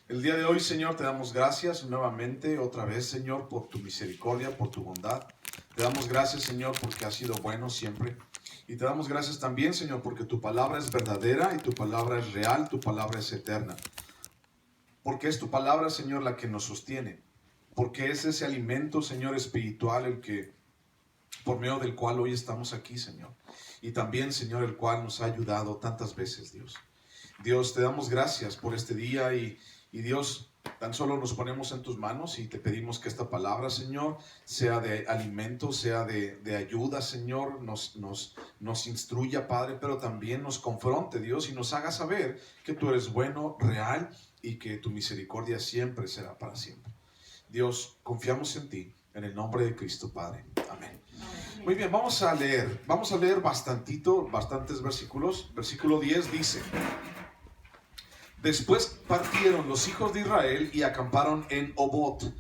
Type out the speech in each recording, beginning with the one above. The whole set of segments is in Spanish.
El día de hoy, Señor, te damos gracias nuevamente, otra vez, Señor, por tu misericordia, por tu bondad. Te damos gracias, Señor, porque has sido bueno siempre. Y te damos gracias también, Señor, porque tu palabra es verdadera y tu palabra es real, tu palabra es eterna. Porque es tu palabra, Señor, la que nos sostiene. Porque es ese alimento, Señor, espiritual, el que, por medio del cual hoy estamos aquí, Señor. Y también, Señor, el cual nos ha ayudado tantas veces, Dios. Dios, te damos gracias por este día y Dios, tan solo nos ponemos en tus manos y te pedimos que esta palabra, Señor, sea de alimento, sea de ayuda, Señor, nos instruya, Padre, pero también nos confronte, Dios, y nos haga saber que tú eres bueno, real y que tu misericordia siempre será para siempre. Dios, confiamos en ti, en el nombre de Cristo, Padre. Amén. Muy bien, vamos a leer bastantes versículos. Versículo 10 dice: Después partieron los hijos de Israel y acamparon en Obot.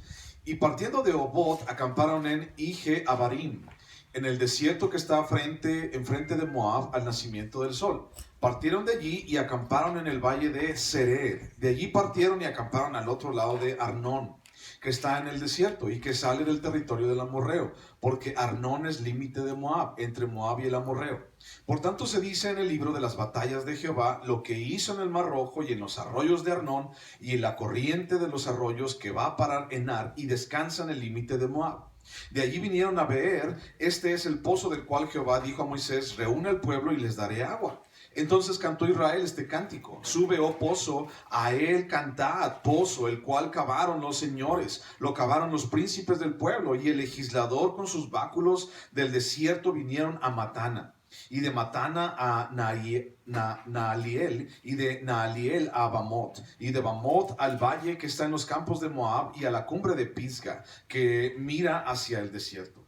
Y partiendo de Obot, acamparon en Ije-Abarim, en el desierto que está enfrente de Moab, al nacimiento del sol. Partieron de allí y acamparon en el valle de Sered. De allí partieron y acamparon al otro lado de Arnón, que está en el desierto y que sale del territorio del amorreo, porque Arnón es límite de Moab, entre Moab y el amorreo. Por tanto se dice en el libro de las batallas de Jehová lo que hizo en el Mar Rojo y en los arroyos de Arnón y en la corriente de los arroyos que va a parar en Ar y descansa en el límite de Moab. De allí vinieron a Beer, este es el pozo del cual Jehová dijo a Moisés: reúne al pueblo y les daré agua. Entonces cantó Israel este cántico: sube, oh pozo, a él cantad, pozo, el cual cavaron los señores, lo cavaron los príncipes del pueblo, y el legislador con sus báculos del desierto vinieron a Matana. Y de Matana a Naaliel, y de Naaliel a Bamot, y de Bamot al valle que está en los campos de Moab, y a la cumbre de Pisga, que mira hacia el desierto.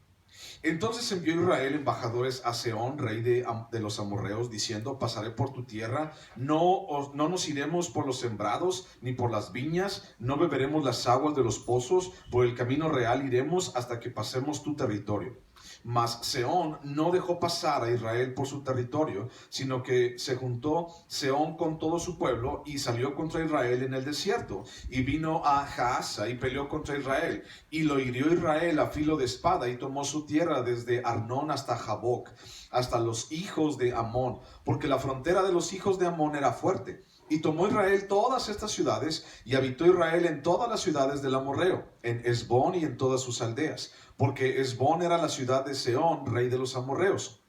Entonces envió Israel embajadores a Sehón, rey de los amorreos, diciendo: pasaré por tu tierra, no nos iremos por los sembrados, ni por las viñas, no beberemos las aguas de los pozos, por el camino real iremos hasta que pasemos tu territorio. Mas Sehón no dejó pasar a Israel por su territorio, sino que se juntó Sehón con todo su pueblo y salió contra Israel en el desierto, y vino a Jaasa y peleó contra Israel, y lo hirió Israel a filo de espada, y tomó su tierra desde Arnón hasta Jaboc, hasta los hijos de Amón, porque la frontera de los hijos de Amón era fuerte. Y tomó Israel todas estas ciudades, y habitó Israel en todas las ciudades del amorreo, en Hesbón y en todas sus aldeas, porque Hesbón era la ciudad de Sehón, rey de los amorreos,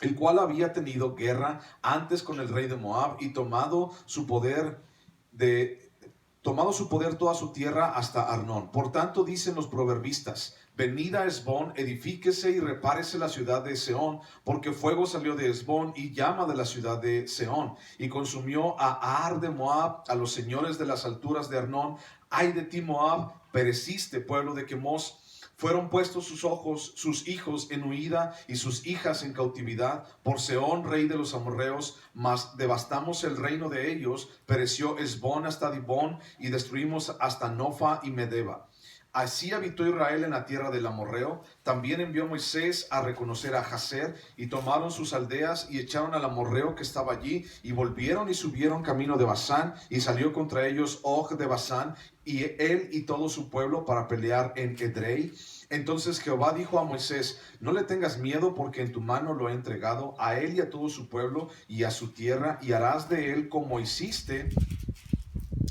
el cual había tenido guerra antes con el rey de Moab, y tomado su poder toda su tierra hasta Arnón. Por tanto dicen los proverbistas: venid a Hesbón, edifíquese y repárese la ciudad de Sehón, porque fuego salió de Hesbón y llama de la ciudad de Sehón, y consumió a Ar de Moab, a los señores de las alturas de Arnón. Ay de ti, Moab, pereciste, pueblo de Quemos. Fueron puestos sus hijos en huida y sus hijas en cautividad por Sehón, rey de los amorreos, mas devastamos el reino de ellos. Pereció Hesbón hasta Dibón y destruimos hasta Nofa y Medeba. Así habitó Israel en la tierra del amorreo. También envió Moisés a reconocer a Jazer, y tomaron sus aldeas y echaron al amorreo que estaba allí, y volvieron y subieron camino de Basán, y salió contra ellos Og de Basán, y él y todo su pueblo, para pelear en Edrei. Entonces Jehová dijo a Moisés: no le tengas miedo, porque en tu mano lo he entregado, a él y a todo su pueblo y a su tierra, y harás de él como hiciste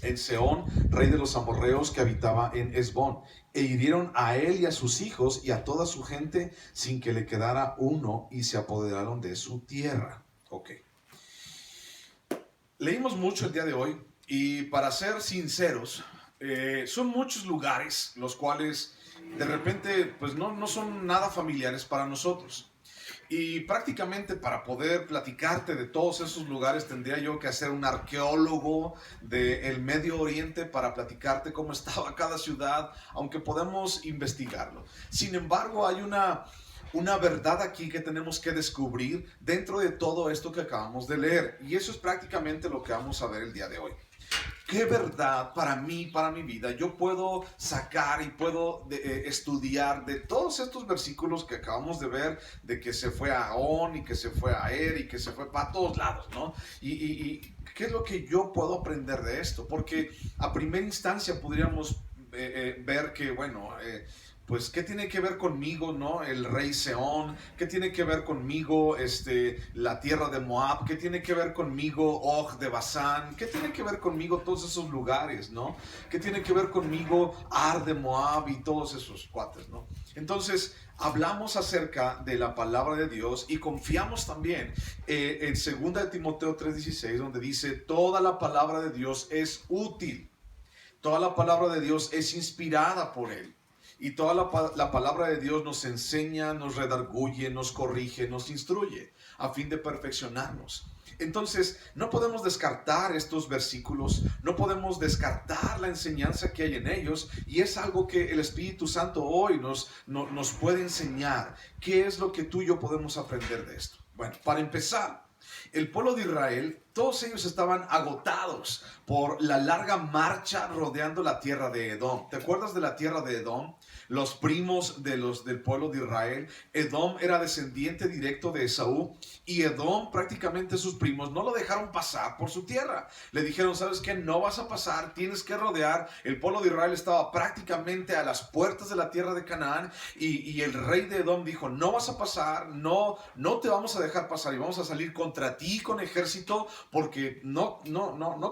en Sehón, rey de los amorreos, que habitaba en Hesbón. E hirieron a él y a sus hijos y a toda su gente, sin que le quedara uno, y se apoderaron de su tierra. Ok. Leímos mucho el día de hoy, y para ser sinceros, son muchos lugares los cuales de repente pues no son nada familiares para nosotros. Y prácticamente para poder platicarte de todos esos lugares tendría yo que hacer un arqueólogo del Medio Oriente para platicarte cómo estaba cada ciudad, aunque podemos investigarlo. Sin embargo, hay una verdad aquí que tenemos que descubrir dentro de todo esto que acabamos de leer. Y eso es prácticamente lo que vamos a ver el día de hoy. ¿qué verdad para mí, para mi vida, yo puedo sacar y puedo estudiar de todos estos versículos que acabamos de ver, de que se fue a On y que se fue a Er y que se fue para todos lados, ¿no? Y ¿qué es lo que yo puedo aprender de esto? Porque a primera instancia podríamos ver que, bueno, pues, ¿qué tiene que ver conmigo, no? El rey Seón, ¿qué tiene que ver conmigo, la tierra de Moab? ¿Qué tiene que ver conmigo, Og de Basán? ¿Qué tiene que ver conmigo todos esos lugares, no? ¿Qué tiene que ver conmigo Ar de Moab y todos esos cuates, no? Entonces, hablamos acerca de la palabra de Dios y confiamos también en 2 de Timoteo 3:16, donde dice, toda la palabra de Dios es útil. Toda la palabra de Dios es inspirada por Él. Y toda la palabra de Dios nos enseña, nos redarguye, nos corrige, nos instruye, a fin de perfeccionarnos. Entonces, no podemos descartar estos versículos, no podemos descartar la enseñanza que hay en ellos, y es algo que el Espíritu Santo hoy nos puede enseñar. ¿Qué es lo que tú y yo podemos aprender de esto? Bueno, para empezar, el pueblo de Israel, todos ellos estaban agotados por la larga marcha rodeando la tierra de Edom. ¿Te acuerdas de la tierra de Edom? Los primos del pueblo de Israel. Edom era descendiente directo de Esaú, y Edom, prácticamente sus primos, no lo dejaron pasar por su tierra. Le dijeron, ¿sabes qué? No vas a pasar, tienes que rodear. El pueblo de Israel estaba prácticamente a las puertas de la tierra de Canaán, y el rey de Edom dijo, no vas a pasar, no te vamos a dejar pasar, y vamos a salir contra ti con ejército, porque no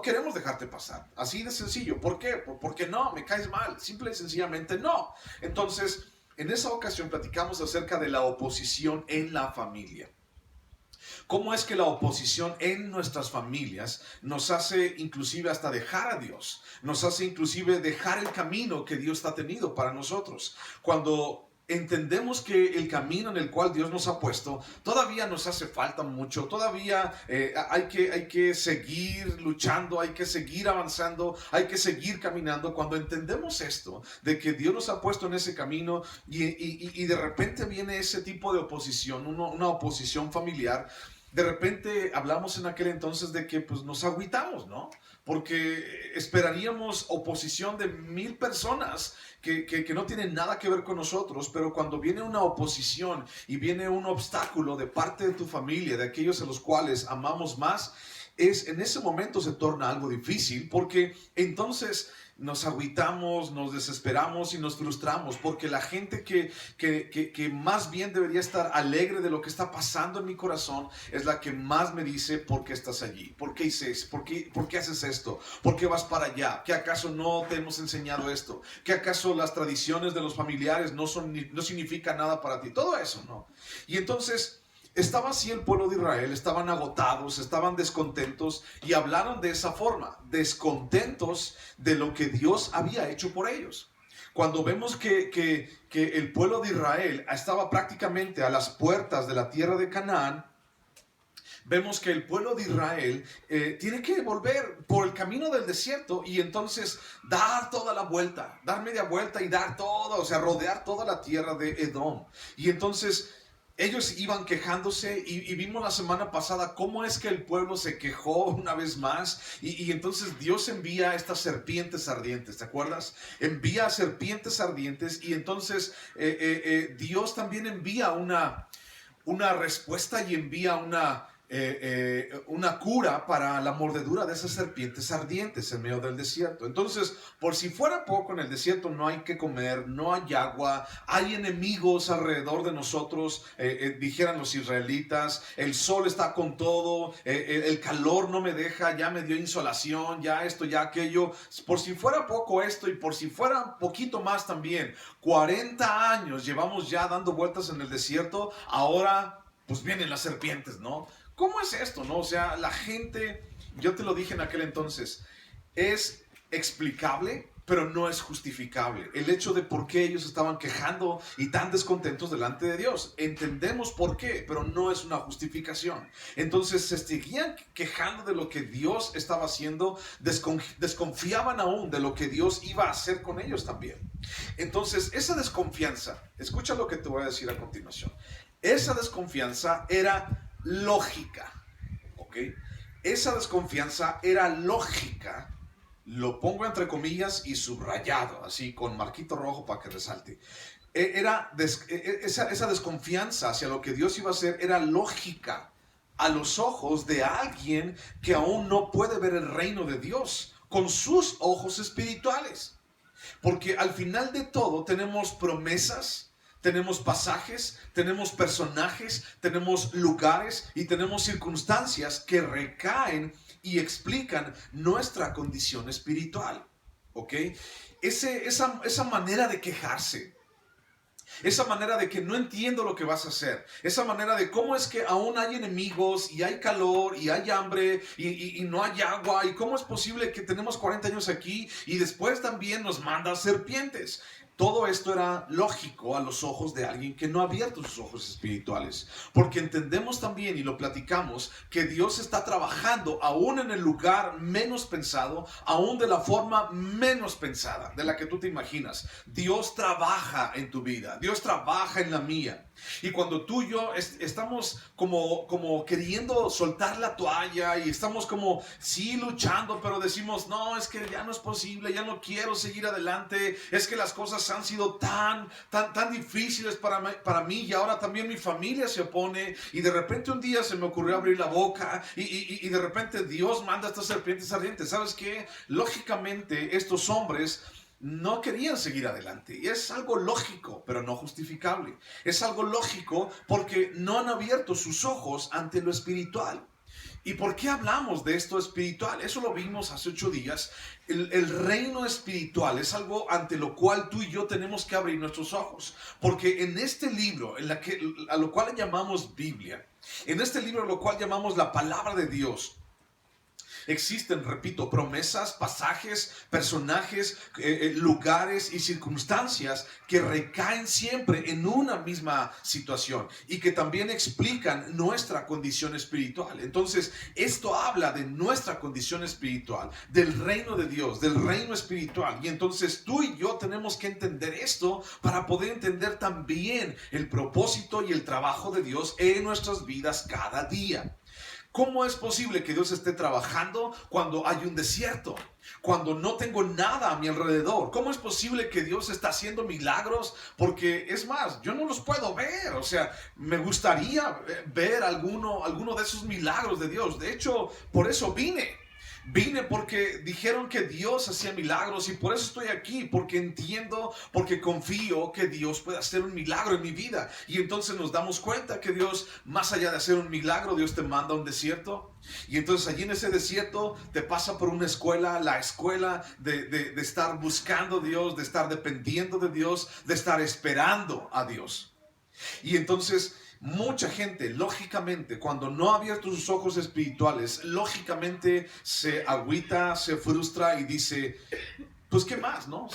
queremos dejarte pasar. Así de sencillo. ¿Por qué? Porque no, me caes mal. Simple y sencillamente no. Entonces, en esa ocasión platicamos acerca de la oposición en la familia. ¿Cómo es que la oposición en nuestras familias nos hace inclusive hasta dejar a Dios? Nos hace inclusive dejar el camino que Dios ha tenido para nosotros. Cuando entendemos que el camino en el cual Dios nos ha puesto todavía nos hace falta mucho, todavía hay que seguir luchando, hay que seguir avanzando, hay que seguir caminando. Cuando entendemos esto, de que Dios nos ha puesto en ese camino, y de repente viene ese tipo de oposición, una oposición familiar, de repente hablamos en aquel entonces de que pues nos agüitamos, ¿no? Porque esperaríamos oposición de 1000 personas que no tienen nada que ver con nosotros, pero cuando viene una oposición y viene un obstáculo de parte de tu familia, de aquellos a los cuales amamos más, en ese momento se torna algo difícil, porque entonces nos agüitamos, nos desesperamos y nos frustramos, porque la gente que más bien debería estar alegre de lo que está pasando en mi corazón es la que más me dice, ¿por qué estás allí? ¿Por qué dices? ¿Por qué haces esto? ¿Por qué vas para allá? ¿Qué acaso no te hemos enseñado esto? ¿Qué acaso las tradiciones de los familiares no significan nada para ti? Todo eso, ¿no? Y entonces estaba así el pueblo de Israel, estaban agotados, estaban descontentos, y hablaron de esa forma, descontentos de lo que Dios había hecho por ellos. Cuando vemos que el pueblo de Israel estaba prácticamente a las puertas de la tierra de Canaán, vemos que el pueblo de Israel tiene que volver por el camino del desierto, y entonces dar toda la vuelta, dar media vuelta y dar todo, o sea, rodear toda la tierra de Edom. Y entonces ellos iban quejándose, y vimos la semana pasada cómo es que el pueblo se quejó una vez más, y entonces Dios envía estas serpientes ardientes, ¿te acuerdas? Envía serpientes ardientes, y entonces Dios también envía una respuesta, y envía una cura para la mordedura de esas serpientes ardientes en medio del desierto. Entonces, por si fuera poco, en el desierto no hay que comer, no hay agua, hay enemigos alrededor de nosotros, dijeran los israelitas, el sol está con todo, el calor no me deja, ya me dio insolación, ya esto, ya aquello. Por si fuera poco esto, y por si fuera poquito más también, 40 años llevamos ya dando vueltas en el desierto, ahora pues vienen las serpientes, ¿no? ¿Cómo es esto, no? O sea, la gente, yo te lo dije en aquel entonces, es explicable, pero no es justificable. El hecho de por qué ellos estaban quejando y tan descontentos delante de Dios. Entendemos por qué, pero no es una justificación. Entonces se seguían quejando de lo que Dios estaba haciendo, desconfiaban aún de lo que Dios iba a hacer con ellos también. Entonces esa desconfianza, escucha lo que te voy a decir a continuación. Esa desconfianza era lógica, ¿ok? Esa desconfianza era lógica Lo pongo entre comillas y subrayado, así con marquito rojo para que resalte. Esa desconfianza hacia lo que Dios iba a hacer era lógica a los ojos de alguien que aún no puede ver el reino de Dios con sus ojos espirituales. Porque al final de todo tenemos promesas, tenemos pasajes, tenemos personajes, tenemos lugares y tenemos circunstancias que recaen y explican nuestra condición espiritual. ¿Ok? Esa manera de quejarse, esa manera de que no entiendo lo que vas a hacer, esa manera de cómo es que aún hay enemigos y hay calor y hay hambre y no hay agua, y cómo es posible que tenemos 40 años aquí y después también nos manda serpientes. Todo esto era lógico a los ojos de alguien que no ha abierto sus ojos espirituales, porque entendemos también y lo platicamos que Dios está trabajando aún en el lugar menos pensado, aún de la forma menos pensada de la que tú te imaginas. Dios trabaja en tu vida, Dios trabaja en la mía. Y cuando tú y yo estamos como queriendo soltar la toalla y estamos como sí luchando, pero decimos no, es que ya no es posible, ya no quiero seguir adelante, es que las cosas han sido tan difíciles para mí y ahora también mi familia se opone, y de repente un día se me ocurrió abrir la boca y de repente Dios manda estas serpientes ardientes. ¿Sabes qué? Lógicamente estos hombres no querían seguir adelante. Y es algo lógico, pero no justificable. Es algo lógico porque no han abierto sus ojos ante lo espiritual. ¿Y por qué hablamos de esto espiritual? Eso lo vimos hace 8 días. El reino espiritual es algo ante lo cual tú y yo tenemos que abrir nuestros ojos. Porque en este libro, a lo cual llamamos Biblia, en este libro a lo cual llamamos la palabra de Dios, existen, repito, promesas, pasajes, personajes, lugares y circunstancias que recaen siempre en una misma situación y que también explican nuestra condición espiritual. Entonces, esto habla de nuestra condición espiritual, del reino de Dios, del reino espiritual. Y entonces tú y yo tenemos que entender esto para poder entender también el propósito y el trabajo de Dios en nuestras vidas cada día. ¿Cómo es posible que Dios esté trabajando cuando hay un desierto? Cuando no tengo nada a mi alrededor. ¿Cómo es posible que Dios está haciendo milagros? Porque es más, yo no los puedo ver. O sea, me gustaría ver alguno de esos milagros de Dios. De hecho, por eso vine. Vine porque dijeron que Dios hacía milagros y por eso estoy aquí, porque entiendo, porque confío que Dios puede hacer un milagro en mi vida. Y entonces nos damos cuenta que Dios, más allá de hacer un milagro, Dios te manda a un desierto. Y entonces allí en ese desierto te pasa por una escuela, la escuela de estar buscando a Dios, de estar dependiendo de Dios, de estar esperando a Dios. Y entonces mucha gente, lógicamente, cuando no ha abierto sus ojos espirituales, lógicamente se agüita, se frustra y dice, pues qué más, ¿no?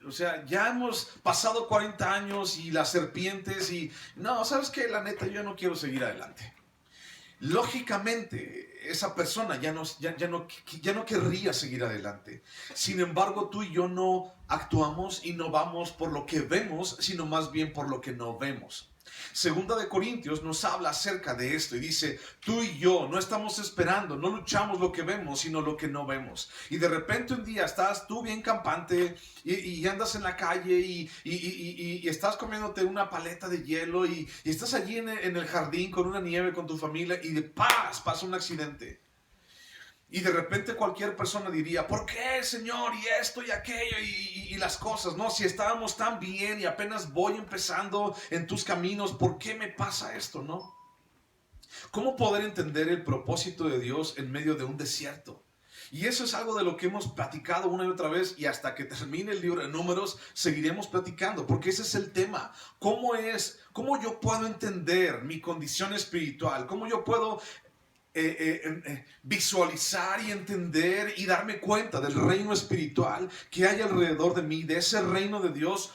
O sea, ya hemos pasado 40 años y las serpientes y no, ¿sabes qué? La neta, yo no quiero seguir adelante. Lógicamente, esa persona ya no querría seguir adelante. Sin embargo, tú y yo no actuamos y no vamos por lo que vemos, sino más bien por lo que no vemos. Segunda de Corintios nos habla acerca de esto y dice, tú y yo no estamos esperando, no luchamos lo que vemos, sino lo que no vemos. Y de repente un día estás tú bien campante y andas en la calle y estás comiéndote una paleta de hielo y estás allí en el jardín con una nieve con tu familia y de pasa un accidente. Y de repente cualquier persona diría, ¿por qué, Señor? Y esto y aquello y las cosas, ¿no? Si estábamos tan bien y apenas voy empezando en tus caminos, ¿por qué me pasa esto, no? ¿Cómo poder entender el propósito de Dios en medio de un desierto? Y eso es algo de lo que hemos platicado una y otra vez, y hasta que termine el libro de Números seguiremos platicando, porque ese es el tema. ¿Cómo yo puedo entender mi condición espiritual? ¿Cómo yo puedo visualizar y entender y darme cuenta del reino espiritual que hay alrededor de mí, de ese reino de Dios,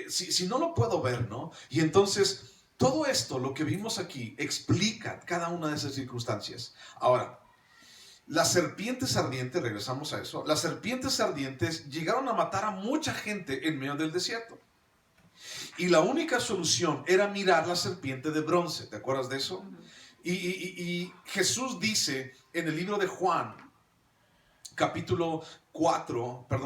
si no lo puedo ver, ¿no? Y entonces todo esto, lo que vimos aquí, explica cada una de esas circunstancias. Ahora, las serpientes ardientes, regresamos a eso, las serpientes ardientes llegaron a matar a mucha gente en medio del desierto. Y la única solución era mirar la serpiente de bronce. ¿Te acuerdas de eso? Y Jesús dice en el libro de Juan, capítulo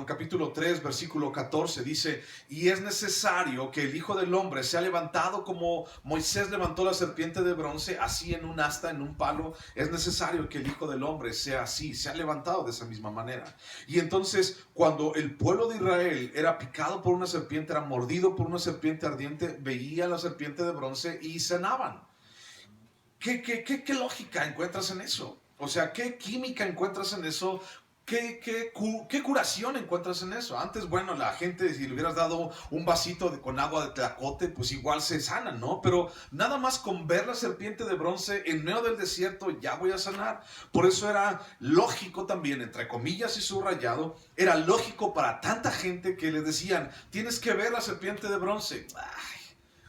capítulo 3, versículo 14, dice: y es necesario que el Hijo del Hombre sea levantado como Moisés levantó la serpiente de bronce, así en un asta, en un palo. Es necesario que el Hijo del Hombre sea así, sea levantado de esa misma manera. Y entonces, cuando el pueblo de Israel era picado por una serpiente, era mordido por una serpiente ardiente, veía la serpiente de bronce y sanaban. ¿Qué lógica encuentras en eso? O sea, ¿qué química encuentras en eso? ¿Qué curación encuentras en eso? Antes, bueno, la gente, si le hubieras dado un vasito con agua de tlacote, pues igual se sana, ¿no? Pero nada más con ver la serpiente de bronce en medio del desierto, ya voy a sanar. Por eso era lógico también, entre comillas y subrayado, era lógico para tanta gente que le decían: tienes que ver la serpiente de bronce.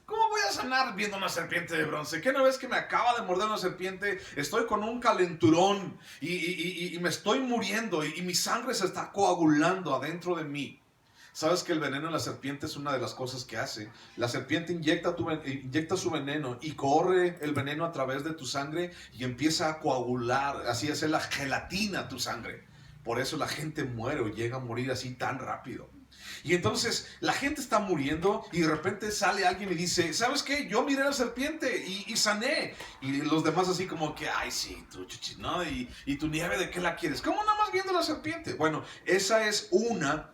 ¿Cómo voy a sanar viendo una serpiente de bronce? ¿Qué no ves que me acaba de morder una serpiente? Estoy con un calenturón y me estoy muriendo y mi sangre se está coagulando adentro de mí. ¿Sabes que el veneno de la serpiente es una de las cosas que hace? La serpiente inyecta su veneno y corre el veneno a través de tu sangre y empieza a coagular, así es la gelatina tu sangre. Por eso la gente muere o llega a morir así tan rápido. Y entonces la gente está muriendo y de repente sale alguien y dice: ¿sabes qué? Yo miré a la serpiente y sané. Y los demás así como que: ay, sí, tú, chuchi, ¿no? ¿Y tu nieve de qué la quieres? ¿Cómo nada más viendo la serpiente? Bueno, esa es una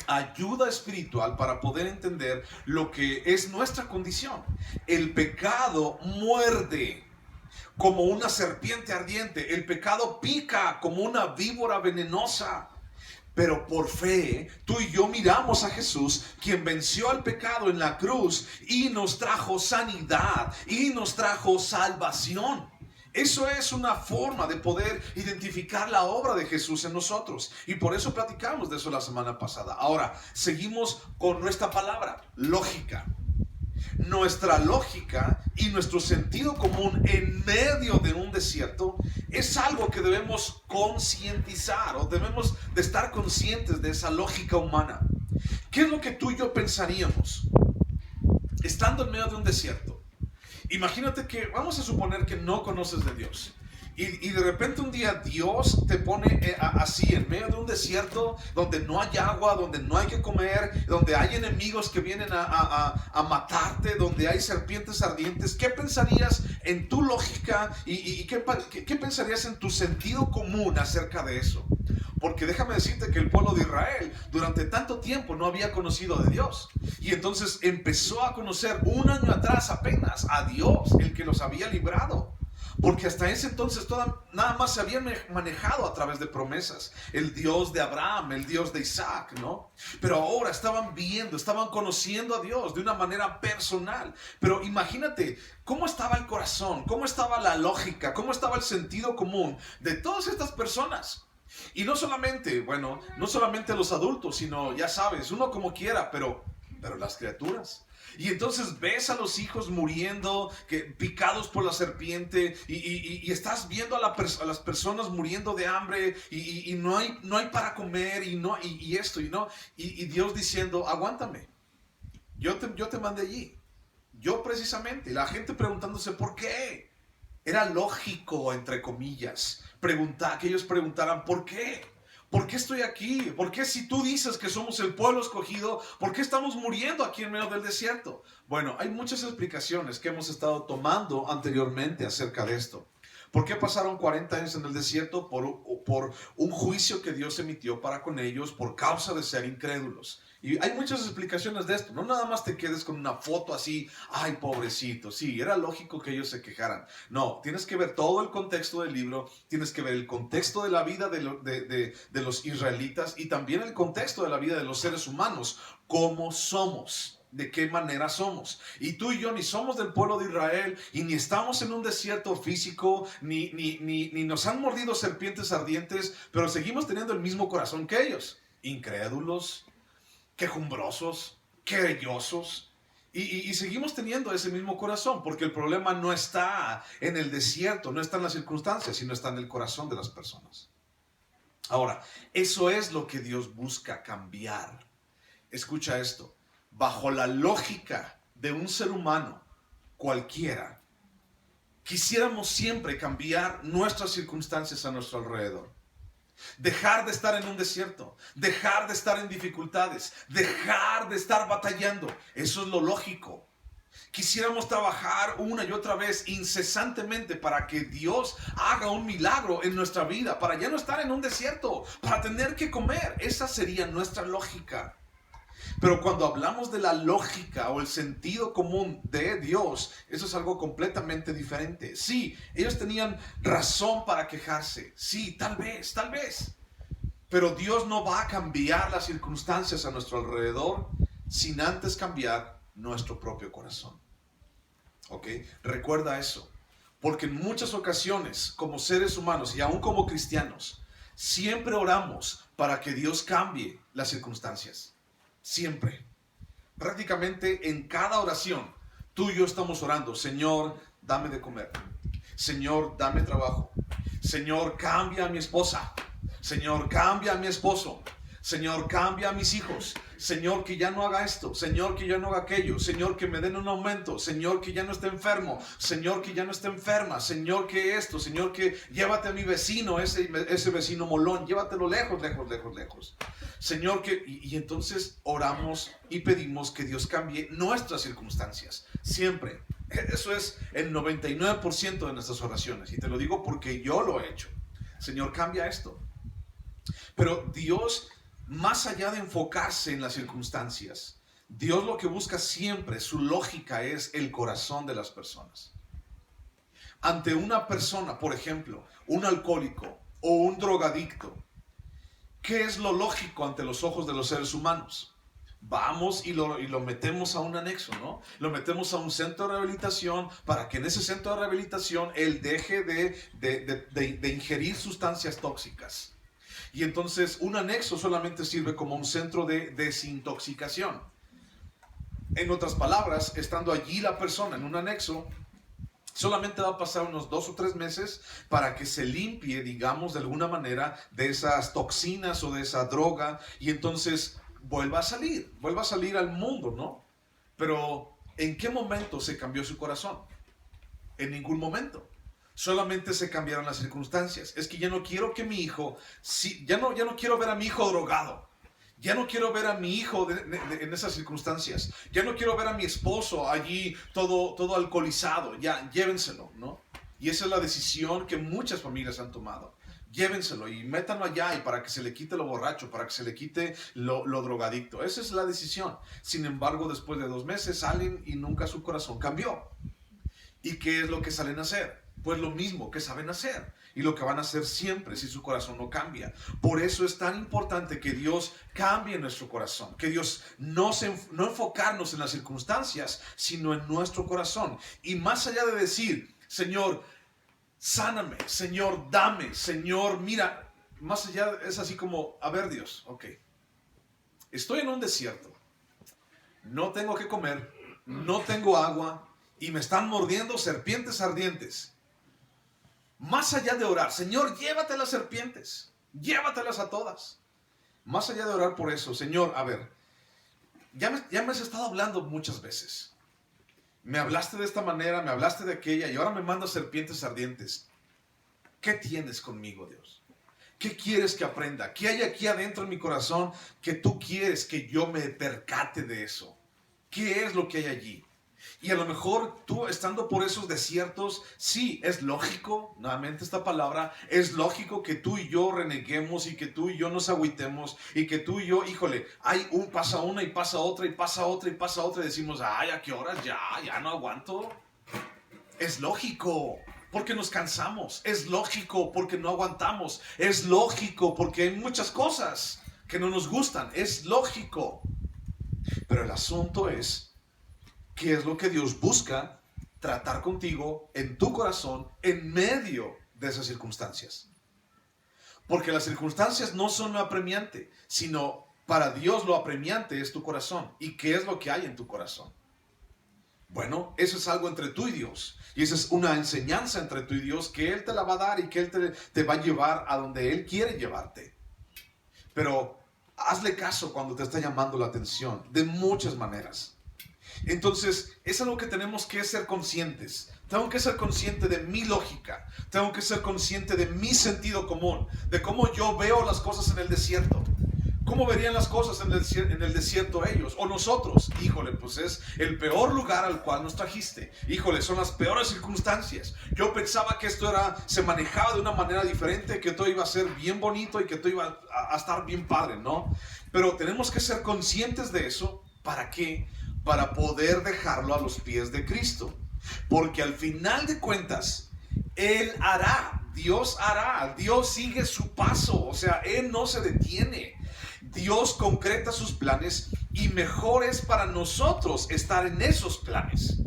ayuda espiritual para poder entender lo que es nuestra condición. El pecado muerde como una serpiente ardiente. El pecado pica como una víbora venenosa. Pero por fe, tú y yo miramos a Jesús, quien venció al pecado en la cruz y nos trajo sanidad y nos trajo salvación. Eso es una forma de poder identificar la obra de Jesús en nosotros. Y por eso platicamos de eso la semana pasada. Ahora, seguimos con nuestra palabra, lógica. Nuestra lógica y nuestro sentido común en medio de un desierto es algo que debemos concientizar, o debemos de estar conscientes de esa lógica humana. ¿Qué es lo que tú y yo pensaríamos estando en medio de un desierto? Imagínate que, vamos a suponer que no conoces de Dios. Y de repente un día Dios te pone así en medio de un desierto donde no hay agua, donde no hay que comer, donde hay enemigos que vienen a matarte, donde hay serpientes ardientes. ¿Qué pensarías en tu lógica y qué pensarías en tu sentido común acerca de eso? Porque déjame decirte que el pueblo de Israel durante tanto tiempo no había conocido de Dios. Y entonces empezó a conocer un año atrás apenas a Dios, el que los había librado. Porque hasta ese entonces nada más se habían manejado a través de promesas. El Dios de Abraham, el Dios de Isaac, ¿no? Pero ahora estaban viendo, estaban conociendo a Dios de una manera personal. Pero imagínate cómo estaba el corazón, cómo estaba la lógica, cómo estaba el sentido común de todas estas personas. Y no solamente, bueno, no solamente los adultos, sino, ya sabes, uno como quiera, pero las criaturas. Y entonces ves a los hijos muriendo, picados por la serpiente, y estás viendo a las personas muriendo de hambre, y no hay para comer, y esto, y Dios diciendo: aguántame, yo te mandé allí, yo precisamente. Y la gente preguntándose por qué. Era lógico, entre comillas, que ellos preguntaran: ¿por qué? ¿Por qué estoy aquí? ¿Por qué, si tú dices que somos el pueblo escogido, por qué estamos muriendo aquí en medio del desierto? Bueno, hay muchas explicaciones que hemos estado tomando anteriormente acerca de esto. ¿Por qué pasaron 40 años en el desierto? Por un juicio que Dios emitió para con ellos por causa de ser incrédulos. Y hay muchas explicaciones de esto. No nada más te quedes con una foto así: ay, pobrecito. Sí, era lógico que ellos se quejaran. No, tienes que ver todo el contexto del libro. Tienes que ver el contexto de la vida de los israelitas, y también el contexto de la vida de los seres humanos. ¿Cómo somos? ¿De qué manera somos? Y tú y yo ni somos del pueblo de Israel, y ni estamos en un desierto físico, ni nos han mordido serpientes ardientes, pero seguimos teniendo el mismo corazón que ellos. Incrédulos, quejumbrosos, querellosos, y seguimos teniendo ese mismo corazón, porque el problema no está en el desierto, no está en las circunstancias, sino está en el corazón de las personas. Ahora, eso es lo que Dios busca cambiar. Escucha esto: bajo la lógica de un ser humano cualquiera, quisiéramos siempre cambiar nuestras circunstancias a nuestro alrededor. Dejar de estar en un desierto, dejar de estar en dificultades, dejar de estar batallando. Eso es lo lógico. Quisiéramos trabajar una y otra vez incesantemente para que Dios haga un milagro en nuestra vida, para ya no estar en un desierto, para tener que comer. Esa sería nuestra lógica. Pero cuando hablamos de la lógica o el sentido común de Dios, eso es algo completamente diferente. Sí, ellos tenían razón para quejarse. Sí, tal vez. Pero Dios no va a cambiar las circunstancias a nuestro alrededor sin antes cambiar nuestro propio corazón. ¿Ok? Recuerda eso. Porque en muchas ocasiones, como seres humanos y aún como cristianos, siempre oramos para que Dios cambie las circunstancias. Siempre. Prácticamente en cada oración, tú y yo estamos orando: Señor, dame de comer. Señor, dame trabajo. Señor, cambia a mi esposa. Señor, cambia a mi esposo. Señor, cambia a mis hijos. Señor, que ya no haga esto. Señor, que ya no haga aquello. Señor, que me den un aumento. Señor, que ya no esté enfermo. Señor, que ya no esté enferma. Señor, que esto. Señor, que llévate a mi vecino, ese vecino molón. Llévatelo lejos. Señor, que... Y entonces oramos y pedimos que Dios cambie nuestras circunstancias. Siempre. Eso es el 99% de nuestras oraciones. Y te lo digo porque yo lo he hecho. Señor, cambia esto. Pero Dios, más allá de enfocarse en las circunstancias, Dios lo que busca siempre, su lógica es el corazón de las personas. Ante una persona, por ejemplo, un alcohólico o un drogadicto, ¿qué es lo lógico ante los ojos de los seres humanos? Vamos y lo metemos a un anexo, ¿no? Lo metemos a un centro de rehabilitación para que en ese centro de rehabilitación él deje de ingerir sustancias tóxicas. Y entonces un anexo solamente sirve como un centro de desintoxicación. En otras palabras, estando allí la persona en un anexo, solamente va a pasar unos 2 o 3 meses para que se limpie, digamos, de alguna manera de esas toxinas o de esa droga, y entonces vuelva a salir al mundo, ¿no? Pero ¿en qué momento se cambió su corazón? En ningún momento. Solamente se cambiaron las circunstancias. Es que ya no quiero que mi hijo, ya no quiero ver a mi hijo drogado. Ya no quiero ver a mi hijo en esas circunstancias. Ya no quiero ver a mi esposo allí todo alcoholizado. Ya, llévenselo, ¿no? Y esa es la decisión que muchas familias han tomado. Llévenselo y métanlo allá, y para que se le quite lo borracho, para que se le quite lo drogadicto. Esa es la decisión. Sin embargo, después de 2 meses salen y nunca su corazón cambió. ¿Y qué es lo que salen a hacer? Pues lo mismo que saben hacer y lo que van a hacer siempre si su corazón no cambia. Por eso es tan importante que Dios cambie nuestro corazón, que Dios no enfocarnos en las circunstancias, sino en nuestro corazón. Y más allá de decir, Señor, sáname, Señor, dame, Señor, mira, más allá es así como, a ver, Dios, ok, estoy en un desierto, no tengo que comer, no tengo agua y me están mordiendo serpientes ardientes. Más allá de orar, Señor, llévate las serpientes, llévatelas a todas. Más allá de orar por eso, Señor, a ver, ya me has estado hablando muchas veces. Me hablaste de esta manera, me hablaste de aquella, y ahora me mandas serpientes ardientes. ¿Qué tienes conmigo, Dios? ¿Qué quieres que aprenda? ¿Qué hay aquí adentro en mi corazón que tú quieres que yo me percate de eso? ¿Qué es lo que hay allí? Y a lo mejor tú, estando por esos desiertos, sí, es lógico, nuevamente esta palabra, es lógico que tú y yo reneguemos y que tú y yo nos agüitemos y que tú y yo, híjole, pasa una y pasa otra y pasa otra y pasa otra, y decimos, ay, ¿a qué horas? Ya no aguanto. Es lógico, porque nos cansamos. Es lógico, porque no aguantamos. Es lógico, porque hay muchas cosas que no nos gustan. Es lógico. Pero el asunto es, ¿qué es lo que Dios busca tratar contigo en tu corazón en medio de esas circunstancias? Porque las circunstancias no son lo apremiante, sino para Dios lo apremiante es tu corazón. ¿Y qué es lo que hay en tu corazón? Bueno, eso es algo entre tú y Dios. Y esa es una enseñanza entre tú y Dios que Él te la va a dar y que Él te va a llevar a donde Él quiere llevarte. Pero hazle caso cuando te está llamando la atención, de muchas maneras. Entonces, es algo que tenemos que ser conscientes. Tengo que ser consciente de mi lógica. Tengo que ser consciente de mi sentido común. De cómo yo veo las cosas en el desierto. ¿Cómo verían las cosas en el desierto ellos? O nosotros. Híjole, pues es el peor lugar al cual nos trajiste. Híjole, son las peores circunstancias. Yo pensaba que esto se manejaba de una manera diferente, que todo iba a ser bien bonito y que todo iba a estar bien padre, ¿no? Pero tenemos que ser conscientes de eso. ¿Para qué? Para poder dejarlo a los pies de Cristo. Porque al final de cuentas, Él hará, Dios hará, Dios sigue su paso, o sea, Él no se detiene. Dios concreta sus planes y mejor es para nosotros estar en esos planes.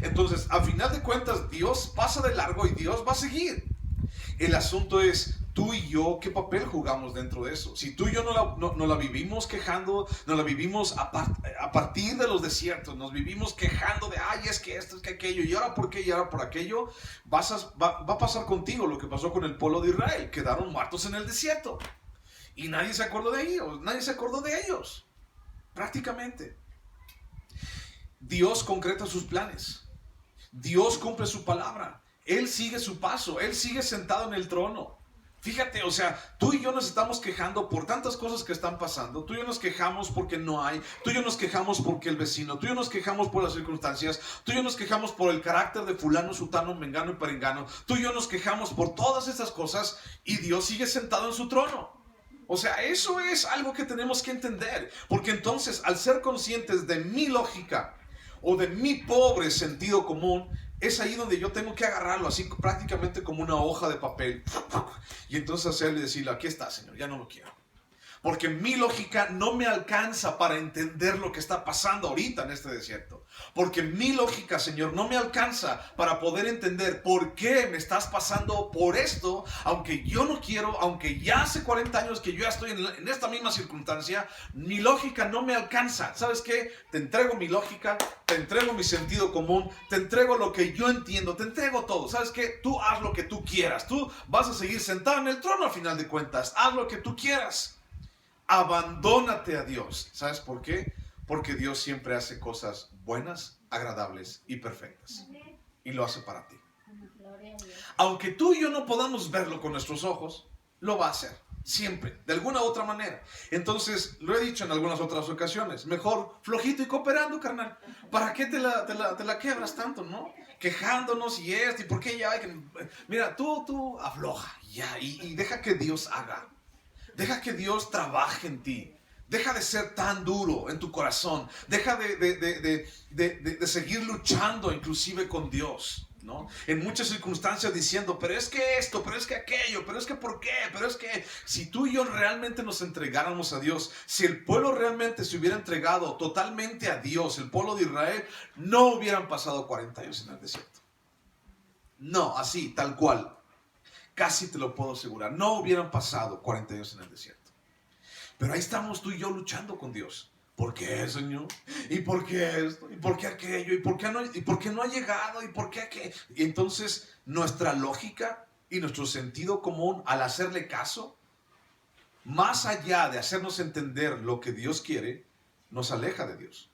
Entonces, al final de cuentas, Dios pasa de largo y Dios va a seguir. El asunto es, tú y yo, ¿qué papel jugamos dentro de eso? Si tú y yo no la vivimos quejando, no la vivimos a partir de los desiertos, nos vivimos quejando de, ay, es que esto, es que aquello, y ahora por qué, y ahora por aquello, va a pasar contigo lo que pasó con el pueblo de Israel, quedaron muertos en el desierto. Y nadie se acordó de ellos, prácticamente. Dios concreta sus planes. Dios cumple su palabra. Él sigue su paso. Él sigue sentado en el trono. Fíjate, o sea, tú y yo nos estamos quejando por tantas cosas que están pasando. Tú y yo nos quejamos porque no hay. Tú y yo nos quejamos porque el vecino. Tú y yo nos quejamos por las circunstancias. Tú y yo nos quejamos por el carácter de fulano, sutano, mengano y perengano. Tú y yo nos quejamos por todas estas cosas y Dios sigue sentado en su trono. O sea, eso es algo que tenemos que entender. Porque entonces, al ser conscientes de mi lógica o de mi pobre sentido común, es ahí donde yo tengo que agarrarlo así prácticamente como una hoja de papel. Y entonces hacerle y decirle, aquí está, Señor, ya no lo quiero. Porque mi lógica no me alcanza para entender lo que está pasando ahorita en este desierto. Porque mi lógica, Señor, no me alcanza para poder entender por qué me estás pasando por esto, aunque yo no quiero, aunque ya hace 40 años que yo ya estoy en esta misma circunstancia, mi lógica no me alcanza. ¿Sabes qué? Te entrego mi lógica, te entrego mi sentido común, te entrego lo que yo entiendo, te entrego todo. ¿Sabes qué? Tú haz lo que tú quieras. Tú vas a seguir sentado en el trono al final de cuentas. Haz lo que tú quieras. Abandónate a Dios. ¿Sabes por qué? Porque Dios siempre hace cosas buenas, agradables y perfectas. Y lo hace para ti. Aunque tú y yo no podamos verlo con nuestros ojos, lo va a hacer. Siempre, de alguna u otra manera. Entonces, lo he dicho en algunas otras ocasiones. Mejor flojito y cooperando, carnal. ¿Para qué te la quebras tanto, no? Quejándonos y esto, y por qué ya hay que... Mira, tú afloja, ya, y deja que Dios haga. Deja que Dios trabaje en ti. Deja de ser tan duro en tu corazón. Deja de seguir luchando inclusive con Dios, ¿no? En muchas circunstancias diciendo, pero es que esto, pero es que aquello, pero es que por qué, pero es que si tú y yo realmente nos entregáramos a Dios, si el pueblo realmente se hubiera entregado totalmente a Dios, el pueblo de Israel, no hubieran pasado 40 años en el desierto. No, así, tal cual. Casi te lo puedo asegurar. No hubieran pasado 40 años en el desierto. Pero ahí estamos tú y yo luchando con Dios. ¿Por qué, Señor? ¿Y por qué esto? ¿Y por qué aquello? ¿Y por qué no ha llegado? ¿Y por qué aquello? Y entonces nuestra lógica y nuestro sentido común, al hacerle caso, más allá de hacernos entender lo que Dios quiere, nos aleja de Dios.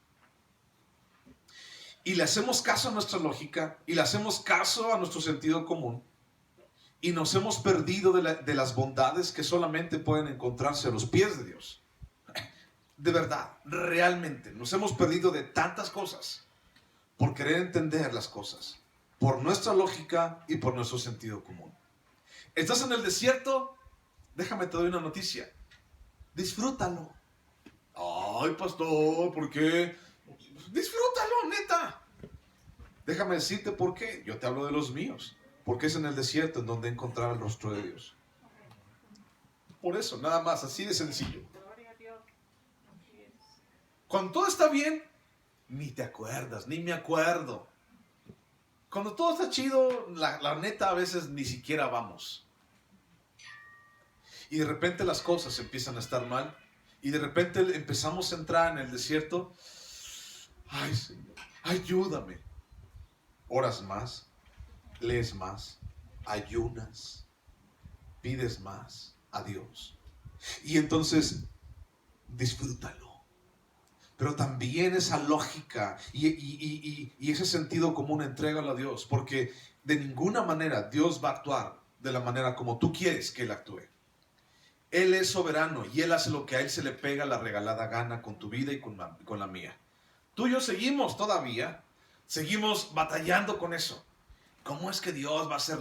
Y le hacemos caso a nuestra lógica y le hacemos caso a nuestro sentido común. Y nos hemos perdido de las bondades que solamente pueden encontrarse a los pies de Dios. De verdad, realmente, nos hemos perdido de tantas cosas por querer entender las cosas, por nuestra lógica y por nuestro sentido común. ¿Estás en el desierto? Déjame te doy una noticia. Disfrútalo. Ay, pastor, ¿por qué? Disfrútalo, neta. Déjame decirte por qué. Yo te hablo de los míos. Porque es en el desierto en donde encontrar el rostro de Dios. Por eso, nada más, así de sencillo. Cuando todo está bien, ni te acuerdas, ni me acuerdo. Cuando todo está chido, la neta a veces ni siquiera vamos. Y de repente las cosas empiezan a estar mal. Y de repente empezamos a entrar en el desierto. Ay, Señor, ayúdame. Oras más. Lees más, ayunas, pides más a Dios. Y entonces, disfrútalo. pero también esa lógica y ese sentido común, entrégalo a Dios, porque de ninguna manera Dios va a actuar de la manera como tú quieres que Él actúe. Él es soberano y Él hace lo que a Él se le pega la regalada gana con tu vida y con la mía. Tú y yo seguimos batallando con eso. ¿Cómo es que Dios va a hacer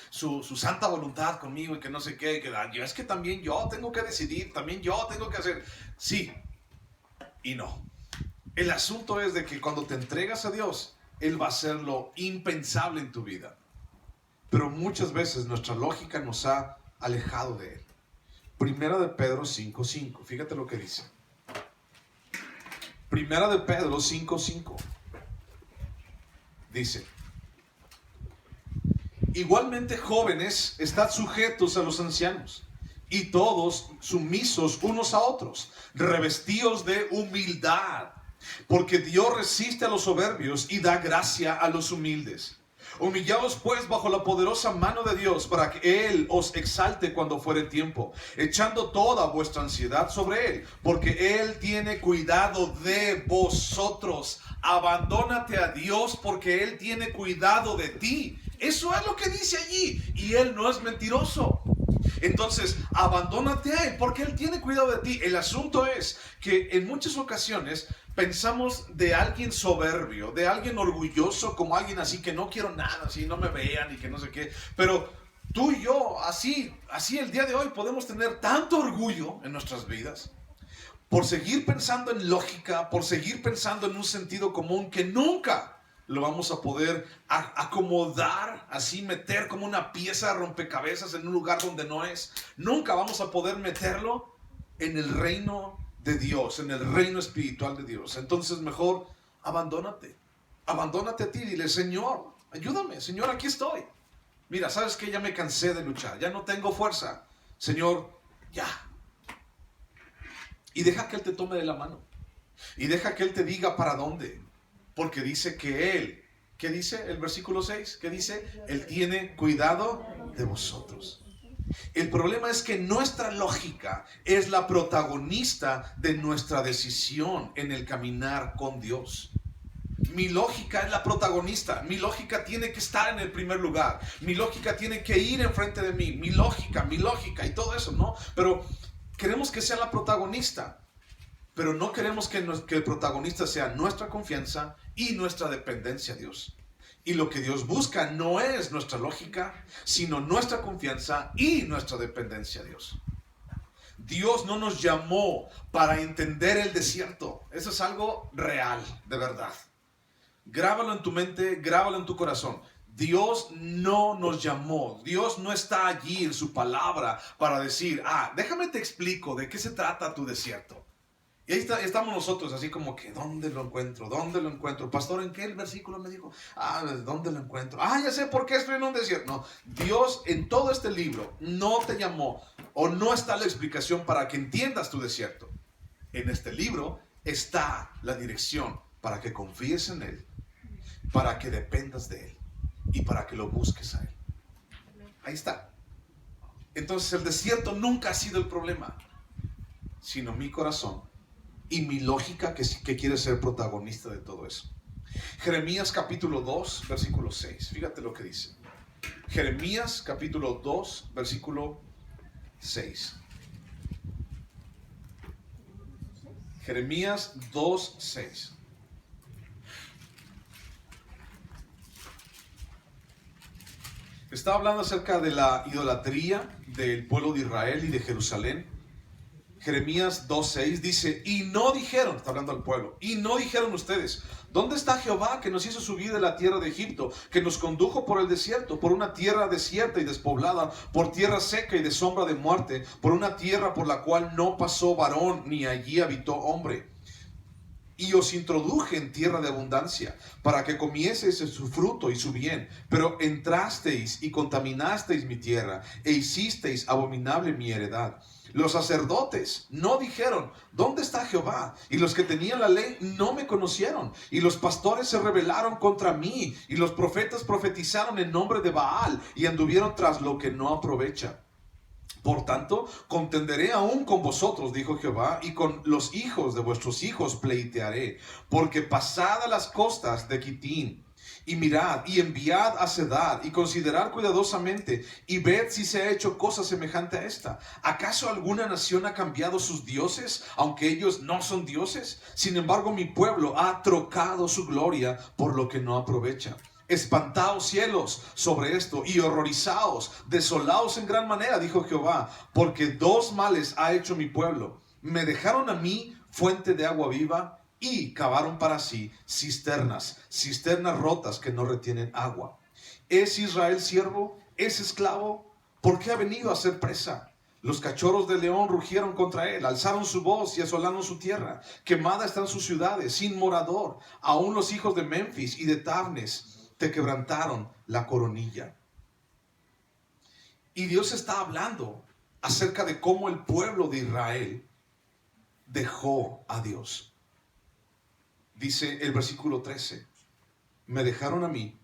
su santa voluntad conmigo y que no sé qué? Es que también yo tengo que decidir, también yo tengo que hacer. Sí y no. El asunto es de que cuando te entregas a Dios, Él va a hacer lo impensable en tu vida. Pero muchas veces nuestra lógica nos ha alejado de Él. Primera de Pedro 5:5. Fíjate lo que dice. Primera de Pedro 5:5. Dice: igualmente, jóvenes, estad sujetos a los ancianos, y todos sumisos unos a otros, revestidos de humildad, porque Dios resiste a los soberbios y da gracia a los humildes. Humillaos pues bajo la poderosa mano de Dios, para que Él os exalte cuando fuere tiempo, echando toda vuestra ansiedad sobre Él, porque Él tiene cuidado de vosotros. Abandónate a Dios porque Él tiene cuidado de ti. Eso es lo que dice allí, y Él no es mentiroso. Entonces, abandónate a Él porque Él tiene cuidado de ti. El asunto es que en muchas ocasiones pensamos de alguien soberbio, de alguien orgulloso, como alguien así que no quiero nada, así no me vean y que no sé qué. Pero tú y yo, así el día de hoy podemos tener tanto orgullo en nuestras vidas por seguir pensando en lógica, por seguir pensando en un sentido común que nunca lo vamos a poder acomodar, así meter como una pieza de rompecabezas en un lugar donde no es. Nunca vamos a poder meterlo en el reino de Dios, en el reino espiritual de Dios. Entonces mejor abandónate a ti, dile: Señor, ayúdame, Señor, aquí estoy. Mira, ¿sabes qué? Ya me cansé de luchar, ya no tengo fuerza. Señor, ya. Y deja que Él te tome de la mano. Y deja que Él te diga para dónde. Porque dice que Él, ¿qué dice el versículo 6? ¿Qué dice? Él tiene cuidado de vosotros. El problema es que nuestra lógica es la protagonista de nuestra decisión en el caminar con Dios. Mi lógica es la protagonista. Mi lógica tiene que estar en el primer lugar. Mi lógica tiene que ir enfrente de mí. Mi lógica y todo eso, ¿no? Pero queremos que sea la protagonista. Pero no queremos que el protagonista sea nuestra confianza y nuestra dependencia a Dios. Y lo que Dios busca no es nuestra lógica, sino nuestra confianza y nuestra dependencia a Dios. Dios no nos llamó para entender el desierto. Eso es algo real, de verdad. Grábalo en tu mente, grábalo en tu corazón. Dios no nos llamó. Dios no está allí en su palabra para decir: déjame te explico de qué se trata tu desierto. Y ahí estamos nosotros así como que: ¿dónde lo encuentro? ¿Dónde lo encuentro? Pastor, ¿en qué el versículo me dijo? ¿Dónde lo encuentro? Ya sé por qué estoy en un desierto. No, Dios en todo este libro no te llamó, o no está la explicación para que entiendas tu desierto. En este libro está la dirección para que confíes en Él, para que dependas de Él y para que lo busques a Él. Ahí está. Entonces el desierto nunca ha sido el problema, sino mi corazón y mi lógica que quiere ser protagonista de todo eso. Jeremías capítulo 2, versículo 6. Fíjate lo que dice. Jeremías capítulo 2, versículo 6. Jeremías 2, 6. Está hablando acerca de la idolatría del pueblo de Israel y de Jerusalén. Jeremías 2:6 dice: y no dijeron, está hablando al pueblo, y no dijeron ustedes: ¿dónde está Jehová que nos hizo subir de la tierra de Egipto, que nos condujo por el desierto, por una tierra desierta y despoblada, por tierra seca y de sombra de muerte, por una tierra por la cual no pasó varón, ni allí habitó hombre? Y os introduje en tierra de abundancia, para que comieseis su fruto y su bien. Pero entrasteis y contaminasteis mi tierra, e hicisteis abominable mi heredad. Los sacerdotes no dijeron: ¿dónde está Jehová? Y los que tenían la ley no me conocieron. Y los pastores se rebelaron contra mí. Y los profetas profetizaron en nombre de Baal, y anduvieron tras lo que no aprovecha. Por tanto, contenderé aún con vosotros, dijo Jehová, y con los hijos de vuestros hijos pleitearé, porque pasad a las costas de Quitín, y mirad, y enviad a Cedar, y considerad cuidadosamente, y ved si se ha hecho cosa semejante a esta. ¿Acaso alguna nación ha cambiado sus dioses, aunque ellos no son dioses? Sin embargo, mi pueblo ha trocado su gloria por lo que no aprovecha. Espantaos cielos sobre esto y horrorizaos, desolaos en gran manera, dijo Jehová, porque dos males ha hecho mi pueblo. Me dejaron a mí fuente de agua viva y cavaron para sí cisternas rotas que no retienen agua. ¿Es Israel siervo? ¿Es esclavo? ¿Por qué ha venido a ser presa? Los cachorros de león rugieron contra él, alzaron su voz y asolaron su tierra. Quemadas están sus ciudades, sin morador. Aún los hijos de Memphis y de Tabnes te quebrantaron la coronilla. Y Dios está hablando acerca de cómo el pueblo de Israel dejó a Dios. Dice el versículo 13, me dejaron a mí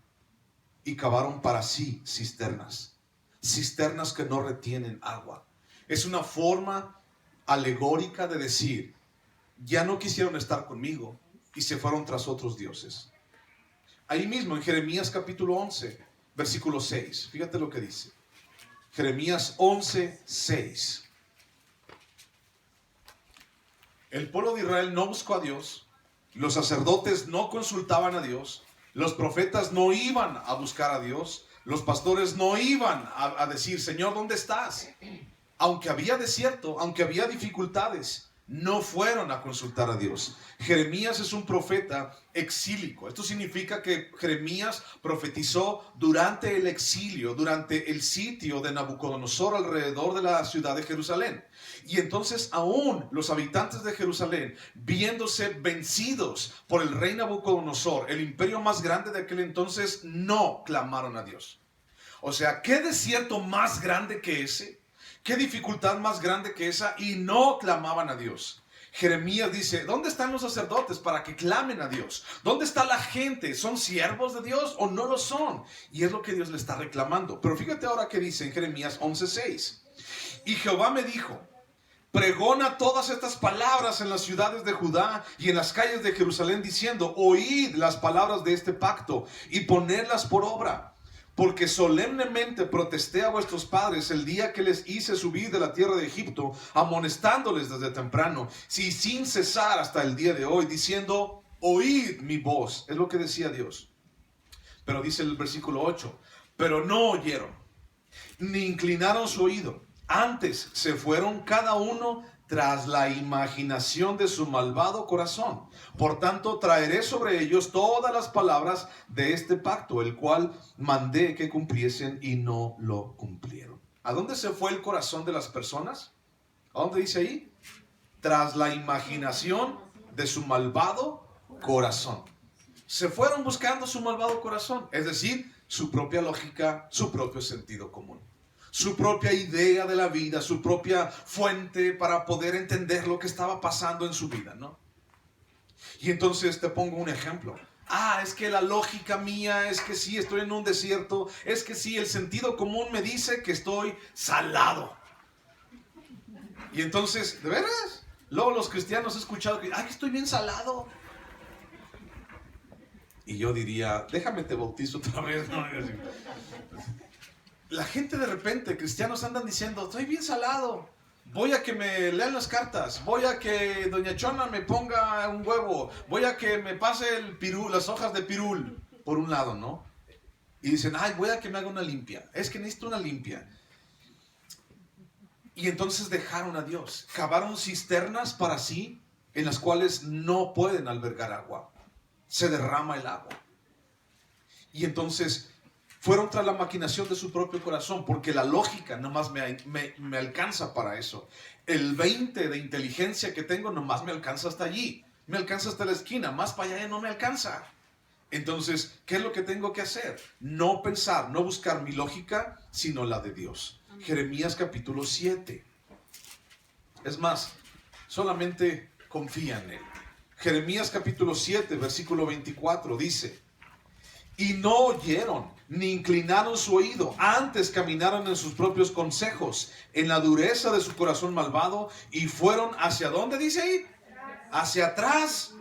y cavaron para sí cisternas que no retienen agua. Es una forma alegórica de decir, ya no quisieron estar conmigo y se fueron tras otros dioses. Ahí mismo en Jeremías capítulo 11, versículo 6. Fíjate lo que dice. Jeremías 11, 6. El pueblo de Israel no buscó a Dios. Los sacerdotes no consultaban a Dios. Los profetas no iban a buscar a Dios. Los pastores no iban a decir, Señor, ¿dónde estás? Aunque había desierto, aunque había dificultades, no fueron a consultar a Dios. Jeremías es un profeta exílico. Esto significa que Jeremías profetizó durante el exilio, durante el sitio de Nabucodonosor alrededor de la ciudad de Jerusalén. Y entonces aún los habitantes de Jerusalén, viéndose vencidos por el rey Nabucodonosor, el imperio más grande de aquel entonces, no clamaron a Dios. O sea, ¿qué desierto más grande que ese? ¿Qué dificultad más grande que esa? Y no clamaban a Dios. Jeremías dice, ¿dónde están los sacerdotes para que clamen a Dios? ¿Dónde está la gente? ¿Son siervos de Dios o no lo son? Y es lo que Dios le está reclamando. Pero fíjate ahora que dice en Jeremías 11:6. Y Jehová me dijo, pregona todas estas palabras en las ciudades de Judá y en las calles de Jerusalén, diciendo, oíd las palabras de este pacto y ponedlas por obra. Porque solemnemente protesté a vuestros padres el día que les hice subir de la tierra de Egipto, amonestándoles desde temprano, y sin cesar hasta el día de hoy, diciendo, oíd mi voz. Es lo que decía Dios. Pero dice el versículo 8, pero no oyeron, ni inclinaron su oído. Antes se fueron cada uno tras la imaginación de su malvado corazón. Por tanto, traeré sobre ellos todas las palabras de este pacto, el cual mandé que cumpliesen y no lo cumplieron. ¿A dónde se fue el corazón de las personas? ¿A dónde dice ahí? Tras la imaginación de su malvado corazón. Se fueron buscando su malvado corazón, es decir, su propia lógica, su propio sentido común, su propia idea de la vida, su propia fuente para poder entender lo que estaba pasando en su vida, ¿no? Y entonces te pongo un ejemplo. Es que la lógica mía es que sí, estoy en un desierto, es que sí, el sentido común me dice que estoy salado. Y entonces, ¿de veras? Luego los cristianos he escuchado que, que estoy bien salado. Y yo diría, déjame te bautizo otra vez, ¿no? La gente de repente, cristianos andan diciendo, estoy bien salado, voy a que me lean las cartas, voy a que doña Chona me ponga un huevo, voy a que me pase el pirul, las hojas de pirul, por un lado, ¿no? Y dicen, voy a que me haga una limpia, es que necesito una limpia. Y entonces dejaron a Dios, cavaron cisternas para sí, en las cuales no pueden albergar agua, se derrama el agua. Y entonces fueron tras la maquinación de su propio corazón, porque la lógica nomás me alcanza para eso. El 20 de inteligencia que tengo nomás me alcanza hasta allí, me alcanza hasta la esquina, más para allá no me alcanza. Entonces, ¿qué es lo que tengo que hacer? No pensar, no buscar mi lógica, sino la de Dios. Jeremías capítulo 7. Es más, solamente confía en Él. Jeremías capítulo 7, versículo 24 dice, y no oyeron, ni inclinaron su oído. Antes caminaron en sus propios consejos, en la dureza de su corazón malvado, y fueron hacia ¿dónde dice ahí? Hacia atrás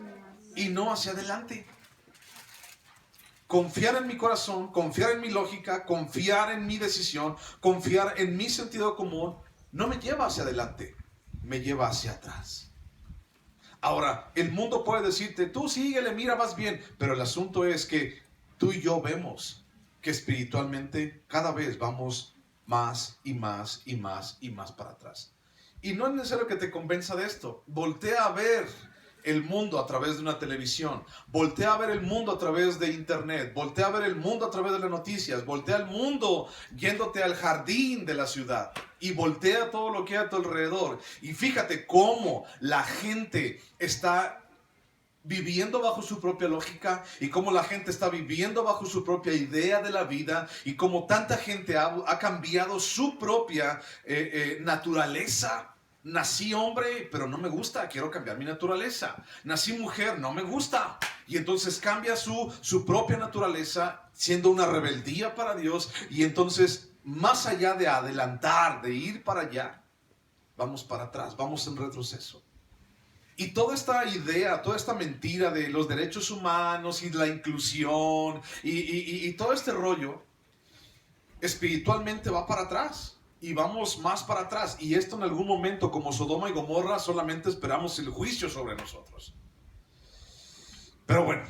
y no hacia adelante. Confiar en mi corazón, confiar en mi lógica, confiar en mi decisión, confiar en mi sentido común, no me lleva hacia adelante, me lleva hacia atrás. Ahora, el mundo puede decirte, tú síguele, mira, vas bien, pero el asunto es que tú y yo vemos que espiritualmente cada vez vamos más y más y más y más para atrás. Y no es necesario que te convenza de esto. Voltea a ver el mundo a través de una televisión, voltea a ver el mundo a través de internet, voltea a ver el mundo a través de las noticias, voltea al mundo yéndote al jardín de la ciudad y voltea todo lo que hay a tu alrededor y fíjate cómo la gente está viviendo bajo su propia lógica y cómo la gente está viviendo bajo su propia idea de la vida y cómo tanta gente ha cambiado su propia naturaleza. Nací hombre, pero no me gusta, quiero cambiar mi naturaleza. Nací mujer, no me gusta. Y entonces cambia su propia naturaleza, siendo una rebeldía para Dios. Y entonces, más allá de adelantar, de ir para allá, vamos para atrás, vamos en retroceso. Y toda esta idea, toda esta mentira de los derechos humanos y la inclusión y todo este rollo, espiritualmente va para atrás. Y vamos más para atrás. Y esto en algún momento, como Sodoma y Gomorra, solamente esperamos el juicio sobre nosotros. Pero bueno,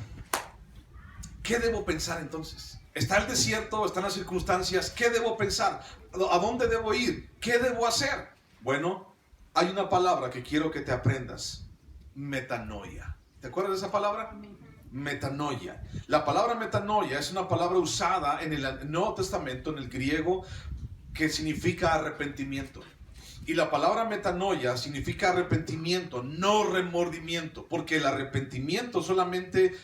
¿qué debo pensar entonces? Está el desierto, están las circunstancias. ¿Qué debo pensar? ¿A dónde debo ir? ¿Qué debo hacer? Bueno, hay una palabra que quiero que te aprendas. Metanoia. ¿Te acuerdas de esa palabra? Metanoia. La palabra metanoia es una palabra usada en el Nuevo Testamento, en el griego, que significa arrepentimiento. Y la palabra metanoia significa arrepentimiento, no remordimiento, porque el remordimiento solamente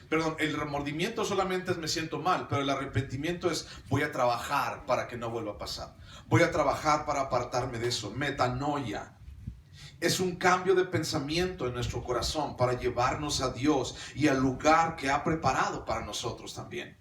es me siento mal, pero el arrepentimiento es voy a trabajar para que no vuelva a pasar. Voy a trabajar para apartarme de eso. Metanoia es un cambio de pensamiento en nuestro corazón para llevarnos a Dios y al lugar que ha preparado para nosotros también.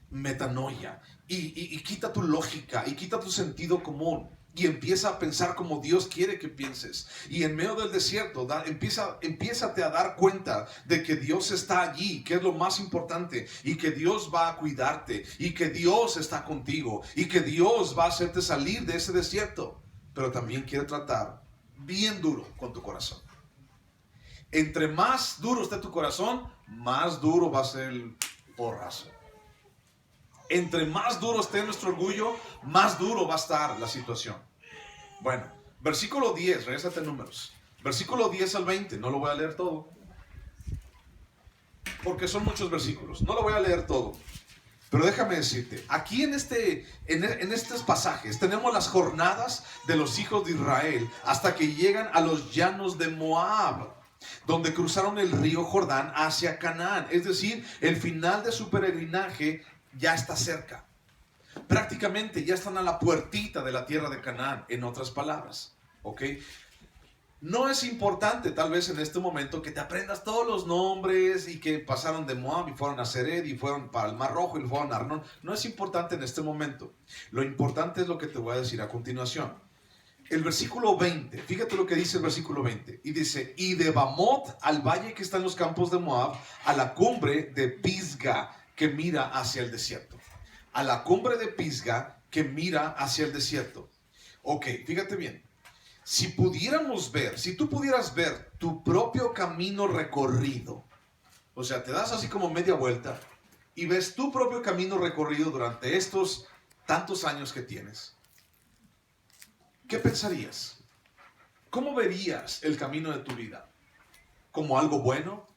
Metanoia. Y quita tu lógica y quita tu sentido común y empieza a pensar como Dios quiere que pienses. Y en medio del desierto empiézate a dar cuenta de que Dios está allí, que es lo más importante, y que Dios va a cuidarte y que Dios está contigo y que Dios va a hacerte salir de ese desierto. Pero también quiere tratar bien duro con tu corazón. Entre más duro esté tu corazón, más duro va a ser el porrazo. Entre más duro esté nuestro orgullo, más duro va a estar la situación. Bueno, versículo 10, regrésate a Números. Versículo 10 al 20, no lo voy a leer todo, porque son muchos versículos, no lo voy a leer todo. Pero déjame decirte, aquí en estos pasajes tenemos las jornadas de los hijos de Israel hasta que llegan a los llanos de Moab, donde cruzaron el río Jordán hacia Canaán. Es decir, el final de su peregrinaje ya está cerca. Prácticamente ya están a la puertita de la tierra de Canaán, en otras palabras. ¿Ok? No es importante tal vez en este momento que te aprendas todos los nombres y que pasaron de Moab y fueron a Sered y fueron para el Mar Rojo y fueron a Arnón. No es importante en este momento. Lo importante es lo que te voy a decir a continuación. El versículo 20, fíjate lo que dice el versículo 20. Y dice, y de Bamot al valle que está en los campos de Moab, a la cumbre de Pisga, que mira hacia el desierto. A la cumbre de Pisga que mira hacia el desierto. Ok, fíjate bien. Si tú pudieras ver tu propio camino recorrido, o sea, te das así como media vuelta y ves tu propio camino recorrido durante estos tantos años que tienes, ¿qué pensarías? ¿Cómo verías el camino de tu vida? ¿Como algo bueno?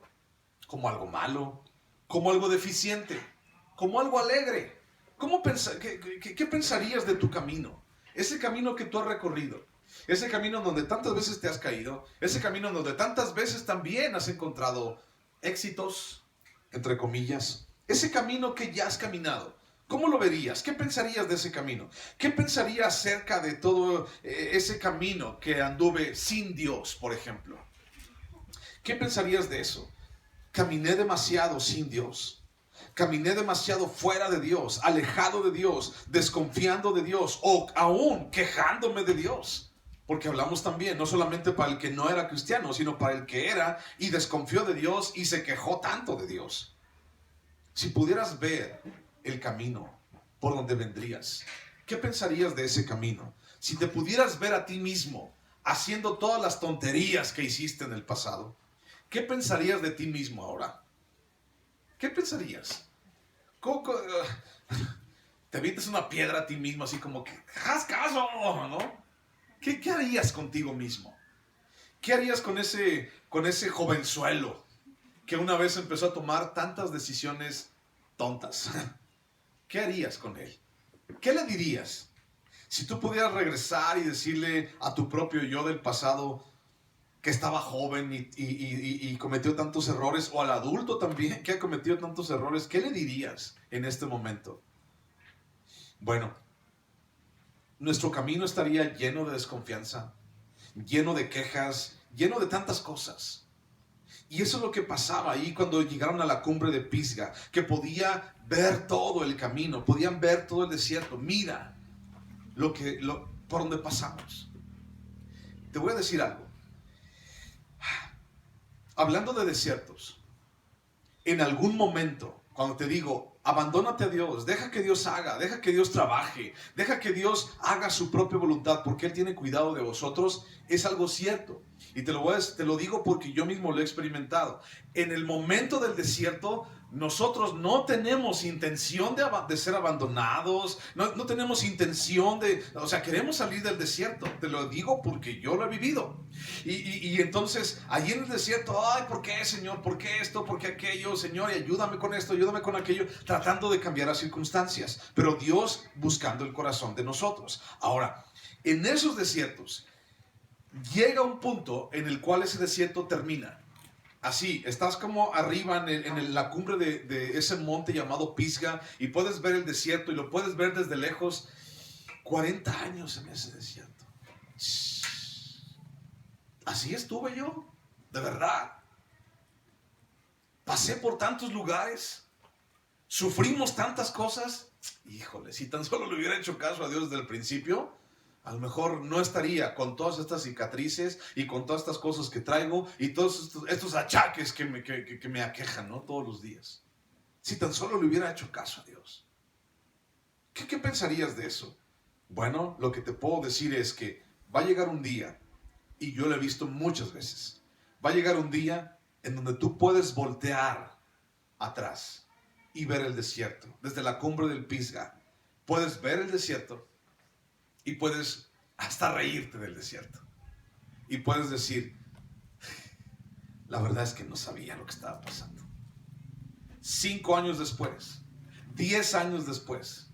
¿Como algo malo? ¿Como algo deficiente? ¿Como algo alegre? ¿Qué pensarías de tu camino? Ese camino que tú has recorrido. Ese camino donde tantas veces te has caído. Ese camino donde tantas veces también has encontrado éxitos, entre comillas. Ese camino que ya has caminado. ¿Cómo lo verías? ¿Qué pensarías de ese camino? ¿Qué pensarías acerca de todo ese camino que anduve sin Dios, por ejemplo? ¿Qué pensarías de eso? Caminé demasiado sin Dios. Caminé demasiado fuera de Dios, alejado de Dios, desconfiando de Dios o aún quejándome de Dios. Porque hablamos también, no solamente para el que no era cristiano, sino para el que era y desconfió de Dios y se quejó tanto de Dios. Si pudieras ver el camino por donde vendrías, ¿qué pensarías de ese camino? Si te pudieras ver a ti mismo haciendo todas las tonterías que hiciste en el pasado, ¿qué pensarías de ti mismo ahora? ¿Qué pensarías? Te avientas una piedra a ti mismo así como que, haz caso, ¿no? ¿Qué harías contigo mismo? ¿Qué harías con ese jovenzuelo que una vez empezó a tomar tantas decisiones tontas? ¿Qué harías con él? ¿Qué le dirías? Si tú pudieras regresar y decirle a tu propio yo del pasado que estaba joven y cometió tantos errores, o al adulto también que ha cometido tantos errores, ¿qué le dirías en este momento? Bueno, nuestro camino estaría lleno de desconfianza, lleno de quejas, lleno de tantas cosas. Y eso es lo que pasaba ahí cuando llegaron a la cumbre de Pisga, que podía ver todo el camino, podían ver todo el desierto. Mira por donde pasamos. Te voy a decir algo. Hablando de desiertos, en algún momento, cuando te digo, abandónate a Dios, deja que Dios haga, deja que Dios trabaje, deja que Dios haga su propia voluntad, porque Él tiene cuidado de vosotros, es algo cierto. Y te lo digo porque yo mismo lo he experimentado. En el momento del desierto, nosotros no tenemos intención de ser abandonados, no tenemos intención queremos salir del desierto. Te lo digo porque yo lo he vivido. Y entonces, allí en el desierto, ay, ¿por qué, Señor? ¿Por qué esto? ¿Por qué aquello? Señor, y ayúdame con esto, ayúdame con aquello, tratando de cambiar las circunstancias. Pero Dios buscando el corazón de nosotros. Ahora, en esos desiertos, llega un punto en el cual ese desierto termina. Así, estás como arriba en la cumbre de ese monte llamado Pisga y puedes ver el desierto y lo puedes ver desde lejos. 40 años en ese desierto. Así estuve yo, de verdad. Pasé por tantos lugares, sufrimos tantas cosas. Híjole, si tan solo le hubiera hecho caso a Dios desde el principio, a lo mejor no estaría con todas estas cicatrices y con todas estas cosas que traigo y todos estos achaques que me aquejan, ¿no? Todos los días. Si tan solo le hubiera hecho caso a Dios. ¿Qué pensarías de eso? Bueno, lo que te puedo decir es que va a llegar un día, y yo lo he visto muchas veces, va a llegar un día en donde tú puedes voltear atrás y ver el desierto. Desde la cumbre del Pisga, puedes ver el desierto y puedes hasta reírte del desierto. Y puedes decir, la verdad es que no sabía lo que estaba pasando. 5 años después, 10 años después,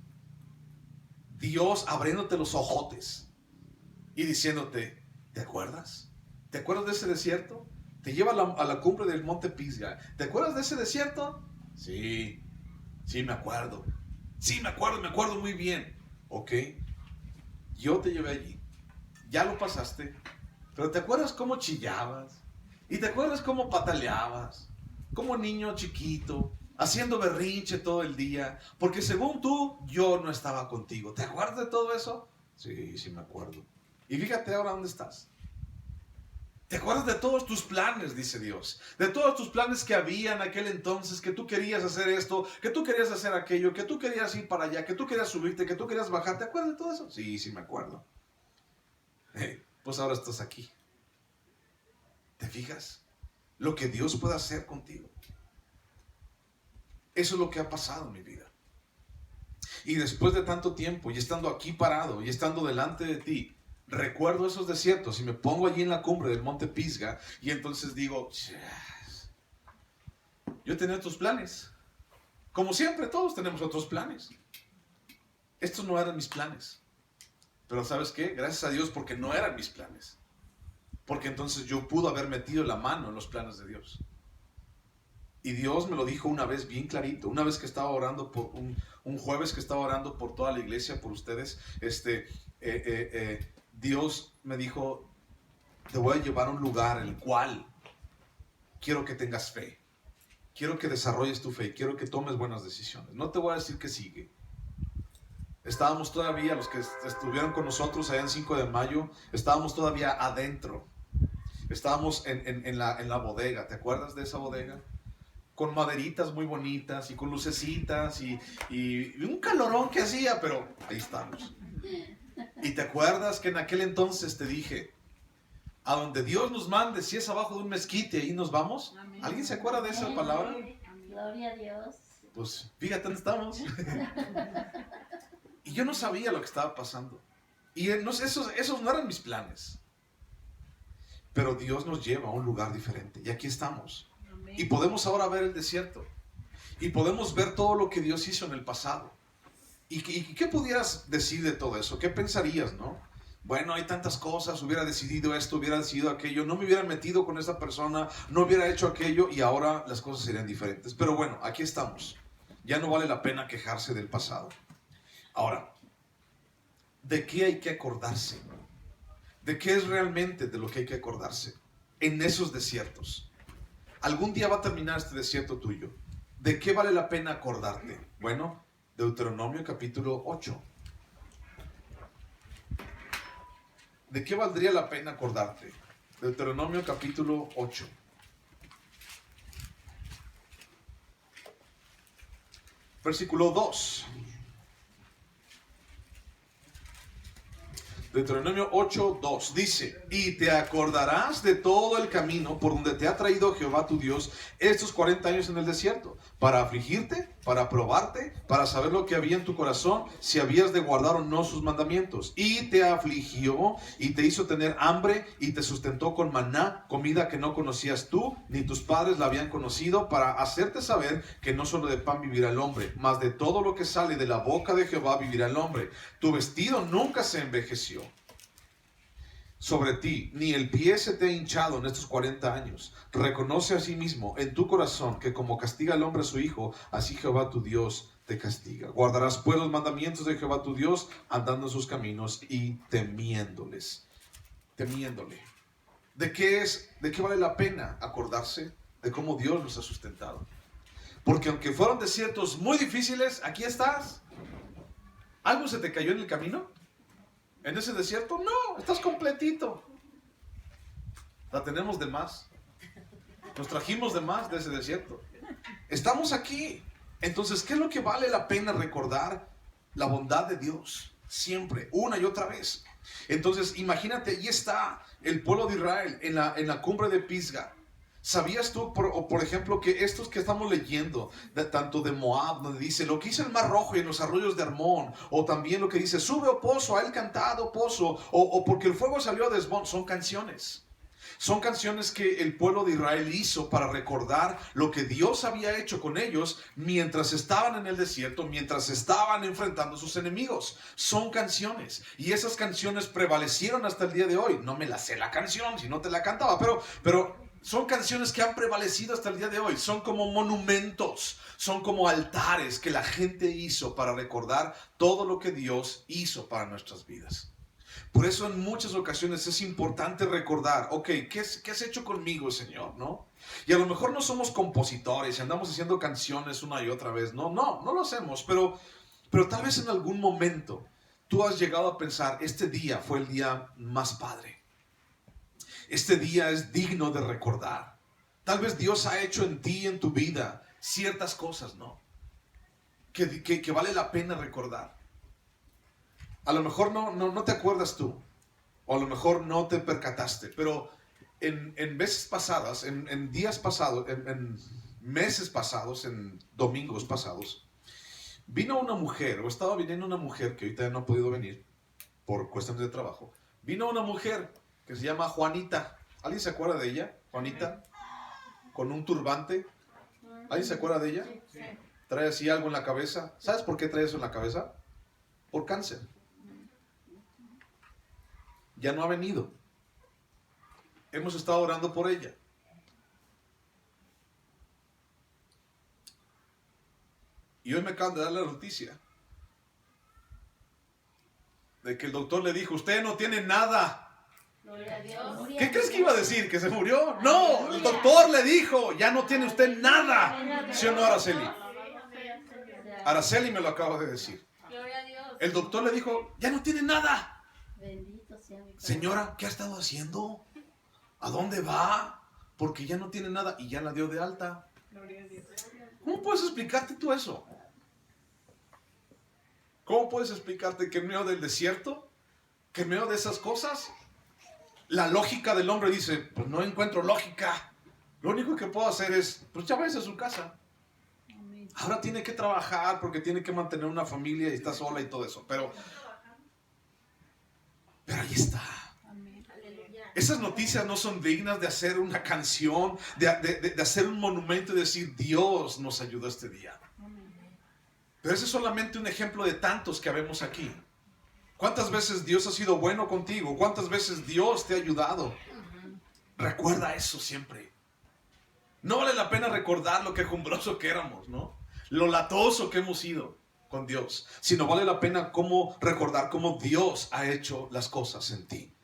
Dios abriéndote los ojotes y diciéndote, ¿te acuerdas? ¿Te acuerdas de ese desierto? Te lleva a la cumbre del monte Pisga. ¿Te acuerdas de ese desierto? Sí, me acuerdo. Sí, me acuerdo muy bien. Ok, yo te llevé allí. Ya lo pasaste. Pero ¿te acuerdas cómo chillabas? ¿Y te acuerdas cómo pataleabas? Como niño chiquito, haciendo berrinche todo el día. Porque según tú, yo no estaba contigo. ¿Te acuerdas de todo eso? Sí, me acuerdo. Y fíjate ahora dónde estás. ¿Te acuerdas de todos tus planes? Dice Dios. De todos tus planes que había en aquel entonces, que tú querías hacer esto, que tú querías hacer aquello, que tú querías ir para allá, que tú querías subirte, que tú querías bajar. ¿Te acuerdas de todo eso? Sí, me acuerdo. Pues ahora estás aquí. ¿Te fijas? Lo que Dios puede hacer contigo. Eso es lo que ha pasado en mi vida. Y después de tanto tiempo, y estando aquí parado, y estando delante de ti, recuerdo esos desiertos y me pongo allí en la cumbre del monte Pisga y entonces digo, yo tenía otros planes. Como siempre, todos tenemos otros planes. Estos no eran mis planes. Pero ¿sabes qué? Gracias a Dios porque no eran mis planes. Porque entonces yo pude haber metido la mano en los planes de Dios. Y Dios me lo dijo una vez bien clarito, una vez que estaba orando por un jueves que estaba orando por toda la iglesia, por ustedes, Dios me dijo, te voy a llevar a un lugar en el cual quiero que tengas fe. quiero que desarrolles tu fe, quiero que tomes buenas decisiones. No te voy a decir que sigue. Estábamos todavía, los que estuvieron con nosotros allá en 5 de mayo, estábamos todavía adentro. Estábamos en la bodega. ¿Te acuerdas de esa bodega? Con maderitas muy bonitas y con lucecitas y un calorón que hacía, pero ahí estamos. Y te acuerdas que en aquel entonces te dije, a donde Dios nos mande, si es abajo de un mezquite, ahí nos vamos. Amén. ¿Alguien se acuerda de esa palabra? Gloria a Dios. Pues fíjate dónde estamos. Y yo no sabía lo que estaba pasando. Y esos no eran mis planes. Pero Dios nos lleva a un lugar diferente. Y aquí estamos. Amén. Y podemos ahora ver el desierto. Y podemos ver todo lo que Dios hizo en el pasado. ¿Y qué pudieras decir de todo eso? ¿Qué pensarías, no? Bueno, hay tantas cosas, hubiera decidido esto, hubiera decidido aquello, no me hubiera metido con esa persona, no hubiera hecho aquello y ahora las cosas serían diferentes. Pero bueno, aquí estamos. Ya no vale la pena quejarse del pasado. Ahora, ¿de qué hay que acordarse? ¿De qué es realmente de lo que hay que acordarse en esos desiertos? Algún día va a terminar este desierto tuyo. ¿De qué vale la pena acordarte? Bueno, Deuteronomio capítulo 8. ¿De qué valdría la pena acordarte? Deuteronomio capítulo 8. Versículo 2. Deuteronomio 8:2 dice: y te acordarás de todo el camino por donde te ha traído Jehová tu Dios estos 40 años en el desierto, para afligirte, para probarte, para saber lo que había en tu corazón, si habías de guardar o no sus mandamientos. Y te afligió y te hizo tener hambre y te sustentó con maná, comida que no conocías tú, ni tus padres la habían conocido, para hacerte saber que no solo de pan vivirá el hombre, mas de todo lo que sale de la boca de Jehová vivirá el hombre. Tu vestido nunca se envejeció sobre ti, ni el pie se te ha hinchado en estos 40 años. Reconoce a sí mismo en tu corazón que como castiga el hombre a su hijo, así Jehová tu Dios te castiga. Guardarás pues los mandamientos de Jehová tu Dios, andando en sus caminos y temiéndoles. Temiéndole. ¿De qué vale la pena acordarse? De cómo Dios nos ha sustentado. Porque aunque fueron desiertos muy difíciles, aquí estás. ¿Algo se te cayó en el camino? ¿En ese desierto? No, estás completito. La tenemos de más. Nos trajimos de más de ese desierto. Estamos aquí. Entonces, ¿qué es lo que vale la pena recordar? La bondad de Dios. Siempre, una y otra vez. Entonces, imagínate, ahí está el pueblo de Israel en la cumbre de Pisga. ¿Sabías tú, por ejemplo, que estos que estamos leyendo, tanto de Moab, donde dice lo que hizo el Mar Rojo y en los arroyos de Armón, o también lo que dice, sube, oh pozo, a él cantado, pozo, o porque el fuego salió de Esbón, son canciones. Son canciones que el pueblo de Israel hizo para recordar lo que Dios había hecho con ellos mientras estaban en el desierto, mientras estaban enfrentando a sus enemigos. Son canciones. Y esas canciones prevalecieron hasta el día de hoy. No me la sé la canción, si no te la cantaba, pero son canciones que han prevalecido hasta el día de hoy. Son como monumentos, son como altares que la gente hizo para recordar todo lo que Dios hizo para nuestras vidas. Por eso en muchas ocasiones es importante recordar, ok, ¿qué has hecho conmigo, Señor? ¿No? Y a lo mejor no somos compositores y andamos haciendo canciones una y otra vez. No lo hacemos, pero tal vez en algún momento tú has llegado a pensar, este día fue el día más padre. Este día es digno de recordar. Tal vez Dios ha hecho en ti, en tu vida, ciertas cosas, ¿no? Que vale la pena recordar. A lo mejor no te acuerdas tú, o a lo mejor no te percataste, pero en veces pasadas, en días pasados, en meses pasados, en domingos pasados, vino una mujer, o estaba viniendo una mujer que ahorita no ha podido venir por cuestiones de trabajo. Vino una mujer que se llama Juanita. ¿Alguien se acuerda de ella? Juanita, con un turbante. ¿Alguien se acuerda de ella? Sí. Trae así algo en la cabeza. ¿Sabes por qué trae eso en la cabeza? Por cáncer. Ya no ha venido. Hemos estado orando por ella. Y hoy me acaban de dar la noticia de que el doctor le dijo, usted no tiene nada. ¿Qué crees que iba a decir? ¿Que se murió? No, el doctor le dijo, ya no tiene usted nada. ¿Sí o no, Araceli? Araceli me lo acaba de decir. El doctor le dijo, ya no tiene nada. Señora, ¿qué ha estado haciendo? ¿A dónde va? Porque ya no tiene nada y ya la dio de alta. ¿Cómo puedes explicarte tú eso? ¿Cómo puedes explicarte que en medio del desierto, que en medio de esas cosas, la lógica del hombre dice, pues no encuentro lógica. Lo único que puedo hacer es, pues ya váyase a su casa. Ahora tiene que trabajar porque tiene que mantener una familia y está sola y todo eso. Pero ahí está. Esas noticias no son dignas de hacer una canción, de hacer un monumento y decir, Dios nos ayudó este día. Pero ese es solamente un ejemplo de tantos que vemos aquí. ¿Cuántas veces Dios ha sido bueno contigo? ¿Cuántas veces Dios te ha ayudado? Recuerda eso siempre. No vale la pena recordar lo quejumbroso que éramos, ¿no? Lo latoso que hemos sido con Dios. Sino vale la pena recordar cómo Dios ha hecho las cosas en ti.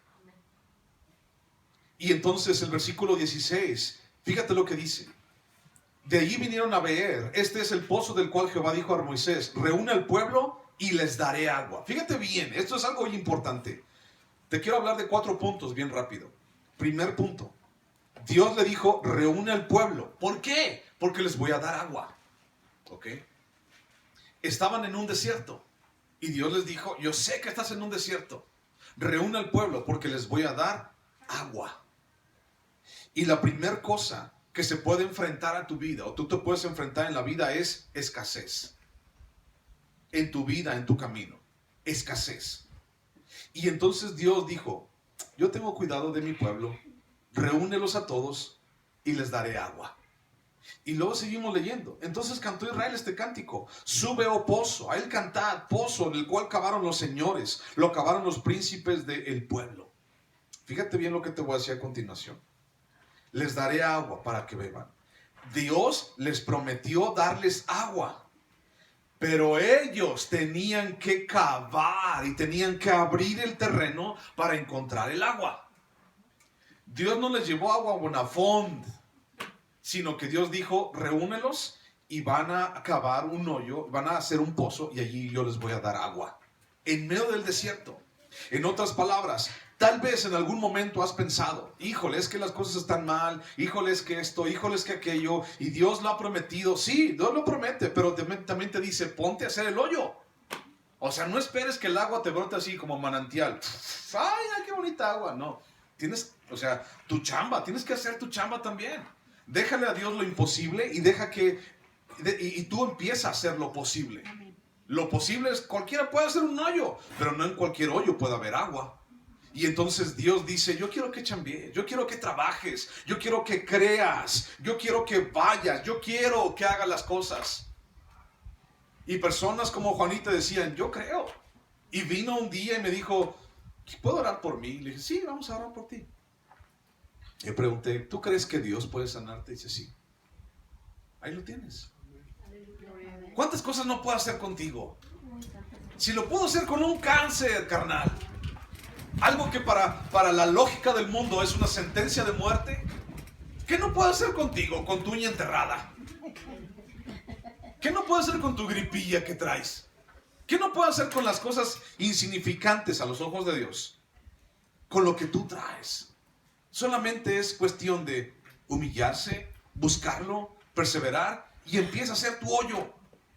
Y entonces el versículo 16, fíjate lo que dice. De allí vinieron a Beer. Este es el pozo del cual Jehová dijo a Moisés, reúne al pueblo y les daré agua. Fíjate bien, esto es algo muy importante. Te quiero hablar de 4 puntos bien rápido. Primer punto. Dios le dijo, reúne al pueblo. ¿Por qué? Porque les voy a dar agua. ¿Ok? Estaban en un desierto. Y Dios les dijo, yo sé que estás en un desierto. Reúne al pueblo porque les voy a dar agua. Y la primera cosa que se puede enfrentar a tu vida, o tú te puedes enfrentar en la vida, es escasez. En tu vida, en tu camino. Escasez. Y entonces Dios dijo, yo tengo cuidado de mi pueblo, reúnelos a todos y les daré agua. Y luego seguimos leyendo. Entonces cantó Israel este cántico. Sube, oh pozo, a él cantad, pozo en el cual cavaron los señores, lo cavaron los príncipes del pueblo. Fíjate bien lo que te voy a decir a continuación. Les daré agua para que beban. Dios les prometió darles agua. Pero ellos tenían que cavar y tenían que abrir el terreno para encontrar el agua. Dios no les llevó agua a Bonafont, sino que Dios dijo, reúnelos y van a cavar un hoyo, van a hacer un pozo y allí yo les voy a dar agua. En medio del desierto. En otras palabras, tal vez en algún momento has pensado, híjole, es que las cosas están mal, híjole, es que esto, híjole, es que aquello, y Dios lo ha prometido. Sí, Dios lo promete, pero también te dice, ponte a hacer el hoyo. O sea, no esperes que el agua te brote así como manantial. Ay, qué bonita agua. No, tienes, o sea, tu chamba, tienes que hacer tu chamba también. Déjale a Dios lo imposible y deja que, y tú empiezas a hacer lo posible. Lo posible es, cualquiera puede hacer un hoyo, pero no en cualquier hoyo puede haber agua. Y entonces Dios dice, yo quiero que chambees, yo quiero que trabajes, yo quiero que creas, yo quiero que vayas, yo quiero que hagas las cosas. Y personas como Juanita decían, yo creo. Y vino un día y me dijo, ¿puedo orar por mí? Y le dije, sí, vamos a orar por ti. Le pregunté, ¿tú crees que Dios puede sanarte? Y dice, sí. Ahí lo tienes. ¿Cuántas cosas no puedo hacer contigo? Si lo puedo hacer con un cáncer, carnal. Algo que para la lógica del mundo es una sentencia de muerte. ¿Qué no puedo hacer contigo con tu uña enterrada? ¿Qué no puedo hacer con tu gripilla que traes? ¿Qué no puedo hacer con las cosas insignificantes a los ojos de Dios? Con lo que tú traes. Solamente es cuestión de humillarse, buscarlo, perseverar y empieza a hacer tu hoyo.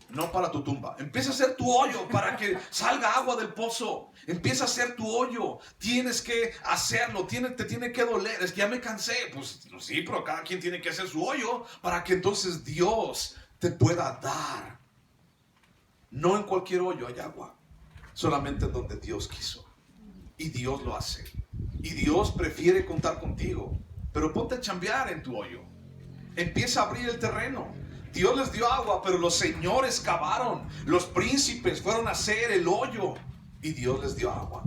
No para tu tumba. Empieza a hacer tu hoyo para que salga agua del pozo. Empieza a hacer tu hoyo. Tienes que hacerlo. Te tiene que doler. Es que ya me cansé. Pues sí, pero cada quien tiene que hacer su hoyo para que entonces Dios te pueda dar. No en cualquier hoyo hay agua. Solamente en donde Dios quiso. Y Dios lo hace. Y Dios prefiere contar contigo. Pero ponte a chambear en tu hoyo. Empieza a abrir el terreno. Dios les dio agua, pero los señores cavaron. Los príncipes fueron a hacer el hoyo y Dios les dio agua.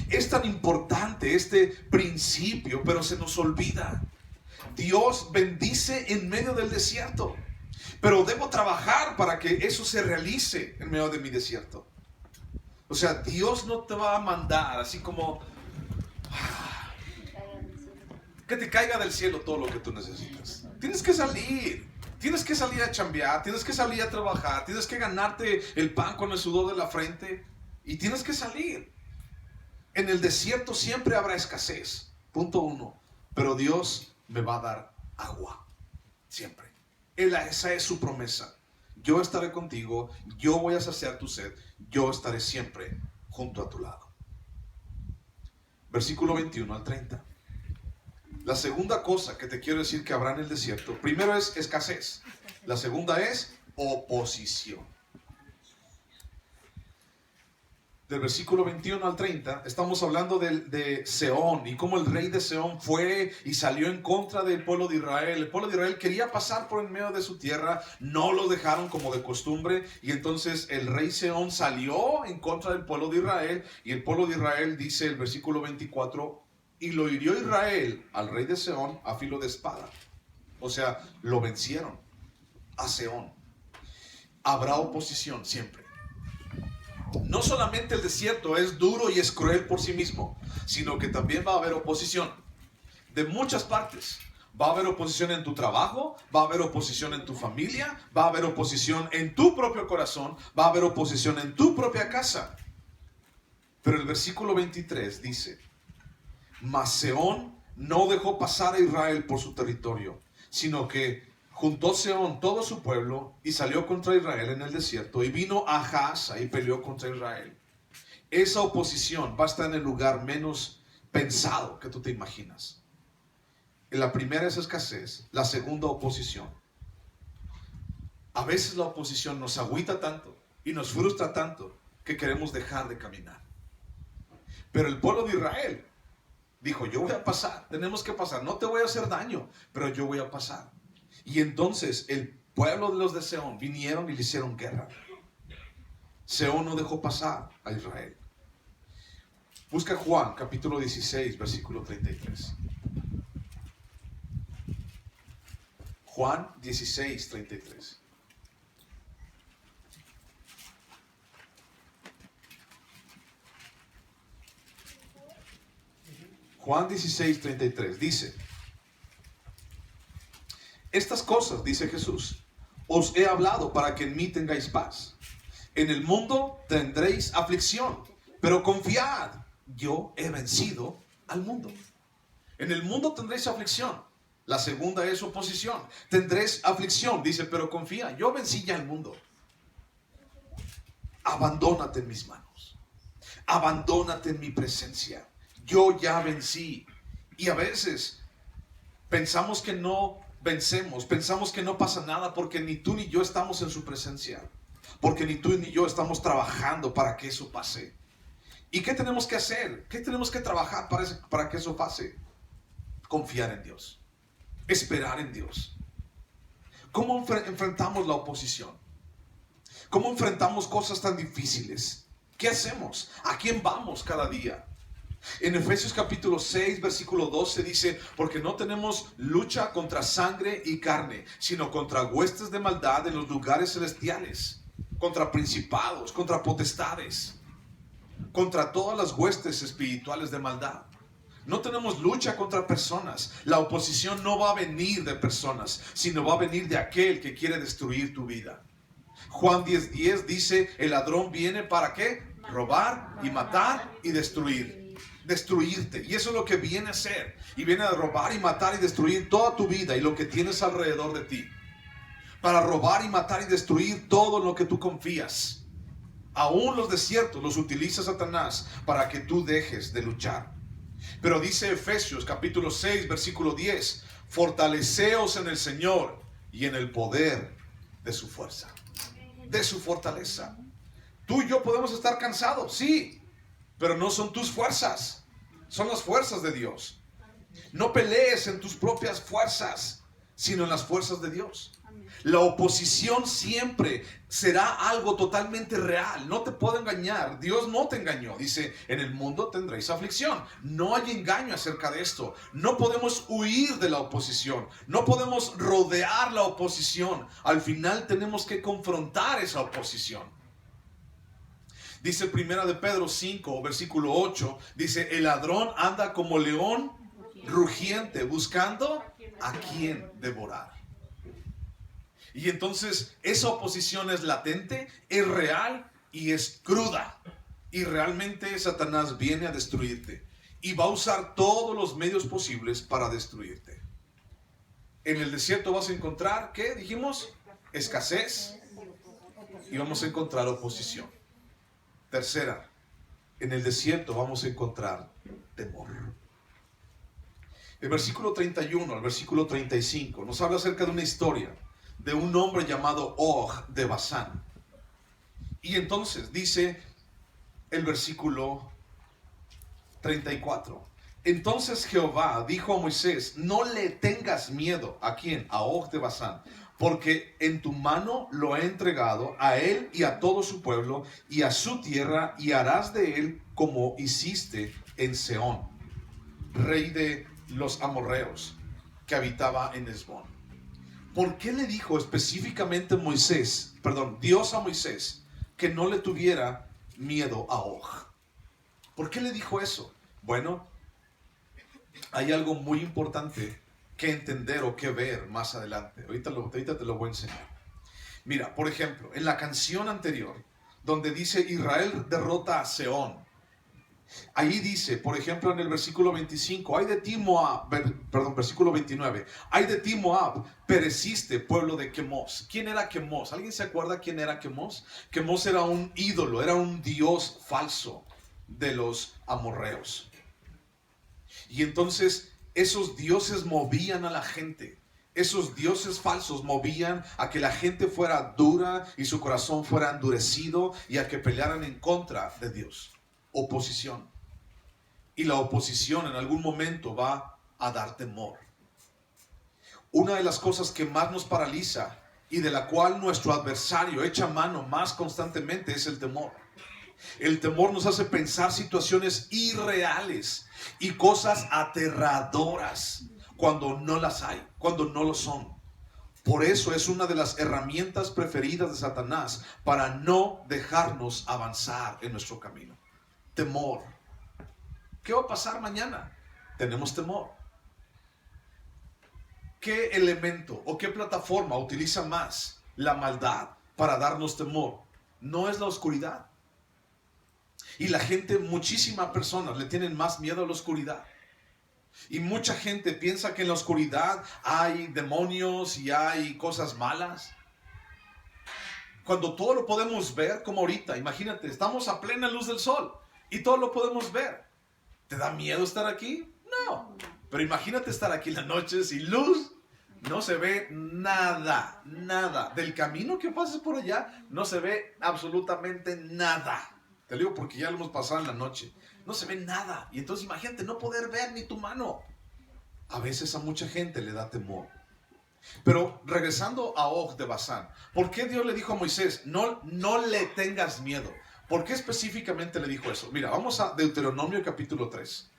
Es tan importante este principio, pero se nos olvida. Dios bendice en medio del desierto, pero debo trabajar para que eso se realice en medio de mi desierto. O sea, Dios no te va a mandar así como, que te caiga del cielo todo lo que tú necesitas. Tienes que salir. Tienes que salir a chambear, tienes que salir a trabajar, tienes que ganarte el pan con el sudor de la frente y tienes que salir. En el desierto siempre habrá escasez, punto 1, pero Dios me va a dar agua, siempre. Esa es su promesa. Yo estaré contigo, yo voy a saciar tu sed, yo estaré siempre junto a tu lado. Versículo 21 al 30. La segunda cosa que te quiero decir que habrá en el desierto, primero es escasez. La segunda es oposición. Del versículo 21 al 30, estamos hablando de Sehón y cómo el rey de Sehón fue y salió en contra del pueblo de Israel. El pueblo de Israel quería pasar por en medio de su tierra, no lo dejaron como de costumbre y entonces el rey Sehón salió en contra del pueblo de Israel y el pueblo de Israel, dice el versículo 24, y lo hirió Israel al rey de Sehón a filo de espada. O sea, lo vencieron a Sehón. Habrá oposición siempre. No solamente el desierto es duro y es cruel por sí mismo, sino que también va a haber oposición de muchas partes. Va a haber oposición en tu trabajo, va a haber oposición en tu familia, va a haber oposición en tu propio corazón, va a haber oposición en tu propia casa. Pero el versículo 23 dice: mas Sehón no dejó pasar a Israel por su territorio, sino que juntó Sehón todo su pueblo y salió contra Israel en el desierto y vino a Jaasa y peleó contra Israel. Esa oposición va a estar en el lugar menos pensado que tú te imaginas. La primera es escasez, la segunda oposición. A veces la oposición nos agüita tanto y nos frustra tanto que queremos dejar de caminar. Pero el pueblo de Israel dijo: yo voy a pasar, tenemos que pasar, no te voy a hacer daño, pero yo voy a pasar. Y entonces el pueblo de los de Sehón vinieron y le hicieron guerra. Sehón no dejó pasar a Israel. Busca Juan capítulo 16 versículo 33. Juan 16, 33. Juan 16, 33 dice: estas cosas, dice Jesús, os he hablado para que en mí tengáis paz. En el mundo tendréis aflicción, pero confiad, yo he vencido al mundo. En el mundo tendréis aflicción. La segunda es oposición. Tendréis aflicción, dice, pero confía, yo vencí ya al mundo. Abandónate en mis manos. Abandónate en mi presencia. Yo ya vencí. Y a veces pensamos que no vencemos, pensamos que no pasa nada porque ni tú ni yo estamos en su presencia, porque ni tú ni yo estamos trabajando para que eso pase. ¿Y qué tenemos que hacer? ¿Qué tenemos que trabajar para que eso pase? Confiar en Dios, esperar en Dios. ¿Cómo enfrentamos la oposición? ¿Cómo enfrentamos cosas tan difíciles? ¿Qué hacemos? ¿A quién vamos cada día? En Efesios capítulo 6 versículo 12 dice: porque no tenemos lucha contra sangre y carne, sino contra huestes de maldad en los lugares celestiales, contra principados, contra potestades, contra todas las huestes espirituales de maldad. No tenemos lucha contra personas. La oposición no va a venir de personas, sino va a venir de aquel que quiere destruir tu vida. Juan 10:10 dice: el ladrón viene ¿para qué? Robar y matar y destruirte. Y eso es lo que viene a hacer. Y viene a robar y matar y destruir toda tu vida y lo que tienes alrededor de ti. Para robar y matar y destruir todo en lo que tú confías. Aún los desiertos los utiliza Satanás para que tú dejes de luchar. Pero dice Efesios capítulo 6 versículo 10: fortaleceos en el Señor y en el poder de su fuerza, de su fortaleza. Tú y yo podemos estar cansados, sí, pero no son tus fuerzas, son las fuerzas de Dios. No pelees en tus propias fuerzas, sino en las fuerzas de Dios. La oposición siempre será algo totalmente real. No te puedo engañar. Dios no te engañó. Dice: en el mundo tendréis aflicción. No hay engaño acerca de esto. No podemos huir de la oposición. No podemos rodear la oposición. Al final tenemos que confrontar esa oposición. Dice 1 de Pedro 5, versículo 8, dice: el ladrón anda como león rugiente, buscando a quién devorar. Y entonces esa oposición es latente, es real y es cruda. Y realmente Satanás viene a destruirte. Y va a usar todos los medios posibles para destruirte. En el desierto vas a encontrar, ¿qué dijimos? Escasez. Y vamos a encontrar oposición. Tercera, en el desierto vamos a encontrar temor. El versículo 31 al versículo 35 nos habla acerca de una historia de un hombre llamado Og de Basán. Y entonces dice el versículo 34. Entonces Jehová dijo a Moisés: no le tengas miedo. ¿A quién? A Og de Basán. Porque en tu mano lo he entregado a él y a todo su pueblo y a su tierra, y harás de él como hiciste en Sehón, rey de los amorreos, que habitaba en Hesbón. ¿Por qué le dijo específicamente Dios a Moisés, que no le tuviera miedo a Og? ¿Por qué le dijo eso? Bueno, hay algo muy importante que entender o que ver más adelante. Ahorita te lo voy a enseñar. Mira, por ejemplo, en la canción anterior, donde dice Israel derrota a Sehón, ahí dice, por ejemplo, en el versículo 25, ay de ti Moab, versículo 29, ay de ti Moab, pereciste, pueblo de Quemos. ¿Quién era Quemos? ¿Alguien se acuerda quién era Quemos? Quemos era un ídolo, era un dios falso de los amorreos. Y entonces esos dioses movían a la gente. Esos dioses falsos movían a que la gente fuera dura y su corazón fuera endurecido y a que pelearan en contra de Dios. Oposición. Y la oposición en algún momento va a dar temor. Una de las cosas que más nos paraliza y de la cual nuestro adversario echa mano más constantemente es el temor. El temor nos hace pensar situaciones irreales y cosas aterradoras cuando no las hay, cuando no lo son. Por eso es una de las herramientas preferidas de Satanás para no dejarnos avanzar en nuestro camino. Temor. ¿Qué va a pasar mañana? Tenemos temor. ¿Qué elemento o qué plataforma utiliza más la maldad para darnos temor? No es la oscuridad. Y la gente, muchísimas personas le tienen más miedo a la oscuridad. Y mucha gente piensa que en la oscuridad hay demonios y hay cosas malas. Cuando todo lo podemos ver, como ahorita, imagínate, estamos a plena luz del sol y todo lo podemos ver. ¿Te da miedo estar aquí? No. Pero imagínate estar aquí en la noche sin luz. No se ve nada, nada. Del camino que pases por allá, no se ve absolutamente nada. Te digo porque ya lo hemos pasado en la noche. No se ve nada. Y entonces imagínate no poder ver ni tu mano. A veces a mucha gente le da temor. Pero regresando a Og de Basán, ¿por qué Dios le dijo a Moisés, no le tengas miedo? ¿Por qué específicamente le dijo eso? Mira, vamos a Deuteronomio capítulo 3.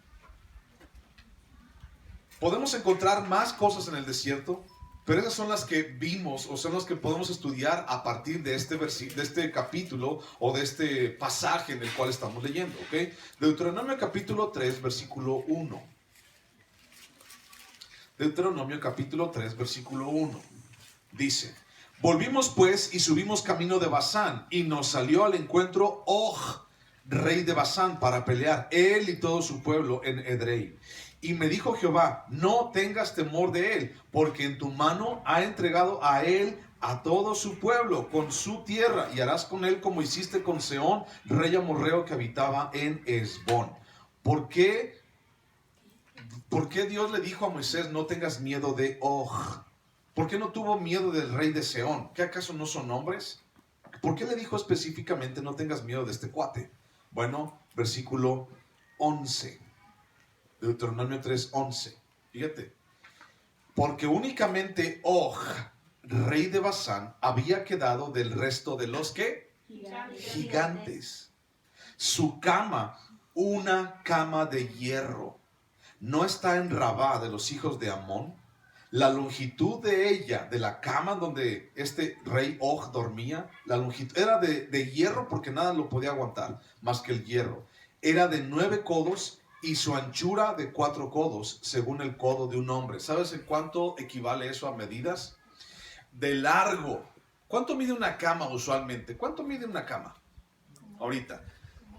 Podemos encontrar más cosas en el desierto, pero esas son las que vimos o son las que podemos estudiar a partir de este capítulo o de este pasaje en el cual estamos leyendo, ¿ok? Deuteronomio capítulo 3, versículo 1. Deuteronomio capítulo 3, versículo 1. Dice: volvimos pues y subimos camino de Basán, y nos salió al encuentro Og, rey de Basán, para pelear, él y todo su pueblo en Edrei. Y me dijo Jehová: no tengas temor de él, porque en tu mano ha entregado a él a todo su pueblo con su tierra, y harás con él como hiciste con Sehón, rey amorreo que habitaba en Hesbón. ¿Por qué Dios le dijo a Moisés: no tengas miedo de Og? ¿Por qué no tuvo miedo del rey de Sehón? ¿Qué acaso no son hombres? ¿Por qué le dijo específicamente: no tengas miedo de este cuate? Bueno, versículo 11. Deuteronomio 3:11. Fíjate. Porque únicamente Og, rey de Basán, había quedado del resto de los ¿qué? Gigantes. Su cama, una cama de hierro. ¿No está en Rabá de los hijos de Amón? La longitud de ella, de la cama donde este rey Og dormía, la longitud era de hierro, porque nada lo podía aguantar más que el hierro. Era de 9 codos y su anchura de 4 codos, según el codo de un hombre. ¿Sabes en cuánto equivale eso a medidas? De largo. ¿Cuánto mide una cama usualmente? ¿Cuánto mide una cama? Ahorita.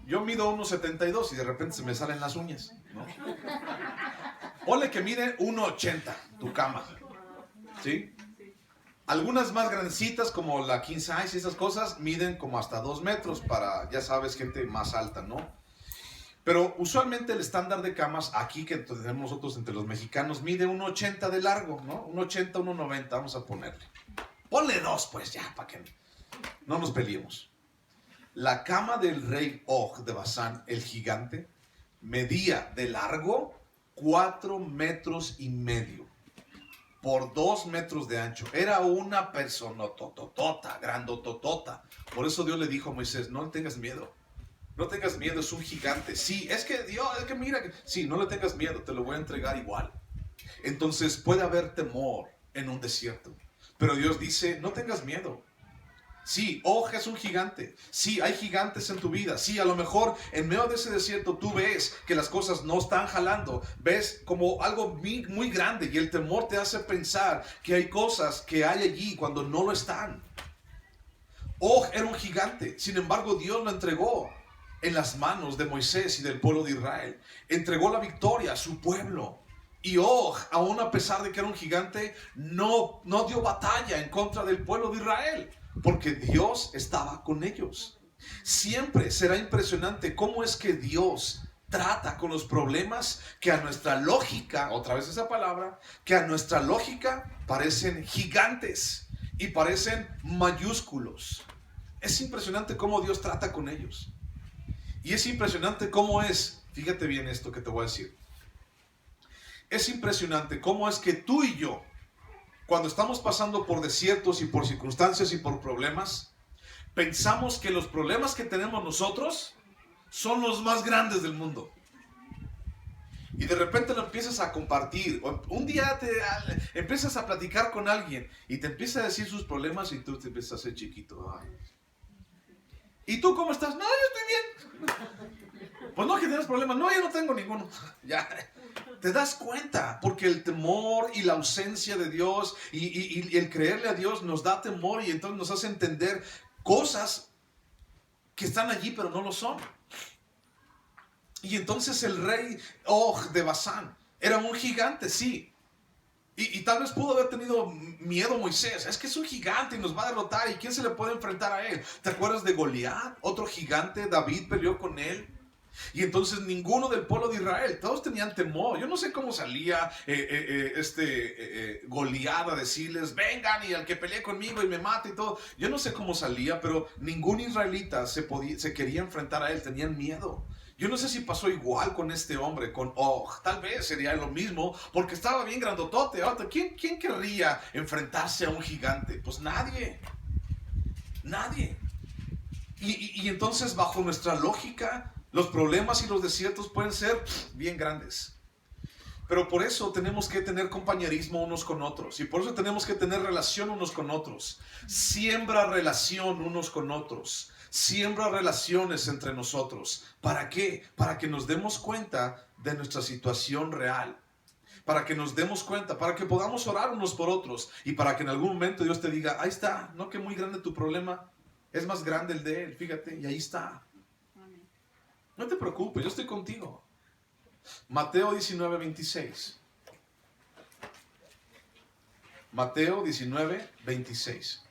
Yo mido 1,72 y de repente se me salen las uñas, ¿no? Ponle que mide 1,80 tu cama, ¿sí? Algunas más grandecitas como la king size y esas cosas miden como hasta 2 metros para, ya sabes, gente más alta, ¿no? Pero usualmente el estándar de camas aquí que tenemos nosotros entre los mexicanos mide 1,80 de largo, ¿no? 1,80, 1,90, vamos a ponerle. Ponle 2 pues ya, para que no nos peleemos. La cama del rey Og de Basán, el gigante, medía de largo 4,5 metros por 2 metros de ancho. Era una persona tototota, grandototota. Por eso Dios le dijo a Moisés, no tengas miedo. No tengas miedo, es un gigante. Sí, es que Dios, es que mira. Sí, no le tengas miedo, te lo voy a entregar igual. Entonces puede haber temor en un desierto. Pero Dios dice, no tengas miedo. Sí, Og es un gigante. Sí, hay gigantes en tu vida. Sí, a lo mejor en medio de ese desierto tú ves que las cosas no están jalando. Ves como algo muy, muy grande y el temor te hace pensar que hay cosas que hay allí cuando no lo están. Og era un gigante. Sin embargo, Dios lo entregó en las manos de Moisés y del pueblo de Israel. Entregó la victoria a su pueblo. Y Og, aún a pesar de que era un gigante, no dio batalla en contra del pueblo de Israel. Porque Dios estaba con ellos. Siempre será impresionante cómo es que Dios trata con los problemas que a nuestra lógica, otra vez esa palabra, que a nuestra lógica parecen gigantes y parecen mayúsculos. Es impresionante cómo Dios trata con ellos. Y es impresionante cómo es, fíjate bien esto que te voy a decir. Es impresionante cómo es que tú y yo, cuando estamos pasando por desiertos y por circunstancias y por problemas, pensamos que los problemas que tenemos nosotros son los más grandes del mundo. Y de repente lo empiezas a compartir. Un día empiezas a platicar con alguien y te empieza a decir sus problemas y tú te empiezas a hacer chiquito. Ay. ¿Y tú cómo estás? No, yo estoy bien. Pues no, que tienes problemas. No, yo no tengo ninguno. Ya. Te das cuenta, porque el temor y la ausencia de Dios y el creerle a Dios nos da temor y entonces nos hace entender cosas que están allí pero no lo son. Y entonces el rey Og de Basán era un gigante, sí. Y tal vez pudo haber tenido miedo Moisés. Es que es un gigante y nos va a derrotar. ¿Y quién se le puede enfrentar a él? ¿Te acuerdas de Goliat? Otro gigante, David peleó con él. Y entonces ninguno del pueblo de Israel, todos tenían temor. Yo no sé cómo salía Goliat a decirles, vengan y al que pelee conmigo y me mate y todo. Yo no sé cómo salía, pero ningún israelita se quería enfrentar a él, tenían miedo. Yo no sé si pasó igual con este hombre, con Og. Tal vez sería lo mismo, porque estaba bien grandotote. ¿Quién querría enfrentarse a un gigante? Pues nadie. Nadie. Y entonces, bajo nuestra lógica, los problemas y los desiertos pueden ser bien grandes. Pero por eso tenemos que tener compañerismo unos con otros. Y por eso tenemos que tener relación unos con otros. Siembra relación unos con otros. Siembra relaciones entre nosotros. ¿Para qué? Para que nos demos cuenta de nuestra situación real. Para que nos demos cuenta, para que podamos orar unos por otros. Y para que en algún momento Dios te diga, ahí está, no que muy grande tu problema. Es más grande el de él, fíjate, y ahí está. No te preocupes, yo estoy contigo. Mateo 19:26. Mateo 19:26.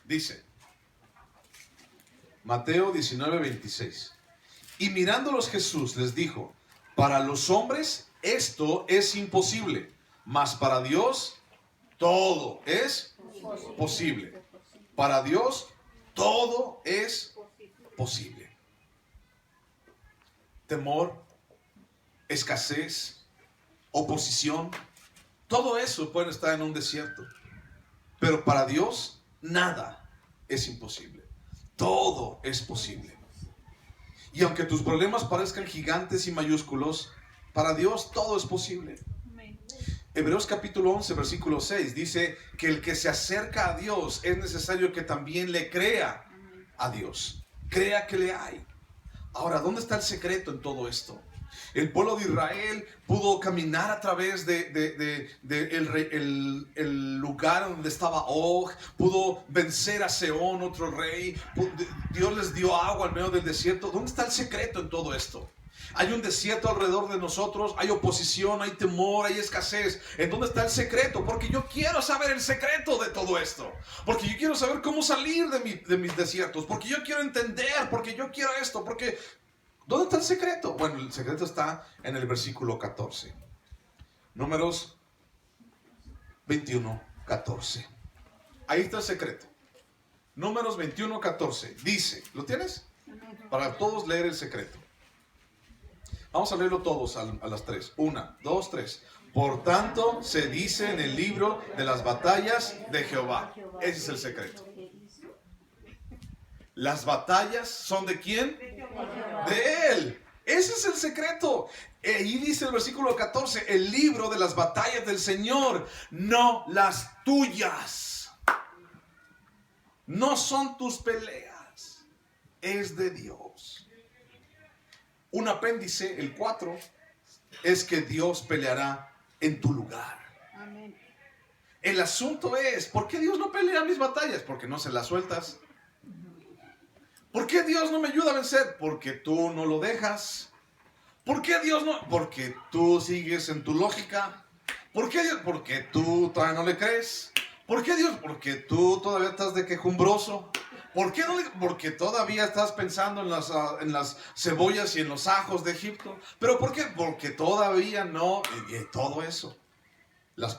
Dice, Mateo 19:26. Y mirándolos Jesús les dijo, para los hombres esto es imposible, mas para Dios todo es posible. Para Dios todo es posible. Temor, escasez, oposición, todo eso puede estar en un desierto. Pero para Dios nada es imposible. Todo es posible. Y aunque tus problemas parezcan gigantes y mayúsculos, para Dios todo es posible. Hebreos capítulo 11, versículo 6 dice que el que se acerca a Dios es necesario que también le crea a Dios. Crea que le hay. Ahora, ¿dónde está el secreto en todo esto? El pueblo de Israel pudo caminar a través de el lugar donde estaba Og, pudo vencer a Seón, otro rey. Dios les dio agua en medio del desierto. ¿Dónde está el secreto en todo esto? Hay un desierto alrededor de nosotros, hay oposición, hay temor, hay escasez. ¿En dónde está el secreto? Porque yo quiero saber el secreto de todo esto. Porque yo quiero saber cómo salir de mis desiertos. Porque yo quiero entender, porque yo quiero esto, porque... ¿Dónde está el secreto? Bueno, el secreto está en el versículo 14. Números 21, 14. Ahí está el secreto. Números 21, 14. Dice, ¿lo tienes? Para todos leer el secreto. Vamos a leerlo todos a las 3. 1, 2, 3. Por tanto, se dice en el libro de las batallas de Jehová. Ese es el secreto. Las batallas son ¿de quién? De Él. Ese es el secreto. Y dice el versículo 14, el libro de las batallas del Señor, no las tuyas. No son tus peleas, es de Dios. Un apéndice, el 4, es que Dios peleará en tu lugar. Amén. El asunto es, ¿por qué Dios no pelea mis batallas? Porque no se las sueltas. ¿Por qué Dios no me ayuda a vencer? Porque tú no lo dejas. ¿Por qué Dios no? Porque tú sigues en tu lógica. ¿Por qué Dios? Porque tú todavía no le crees. ¿Por qué Dios? Porque tú todavía estás de quejumbroso. ¿Por qué no? Porque todavía estás pensando en las cebollas y en los ajos de Egipto. ¿Pero por qué? Porque todavía no. Y todo eso. Las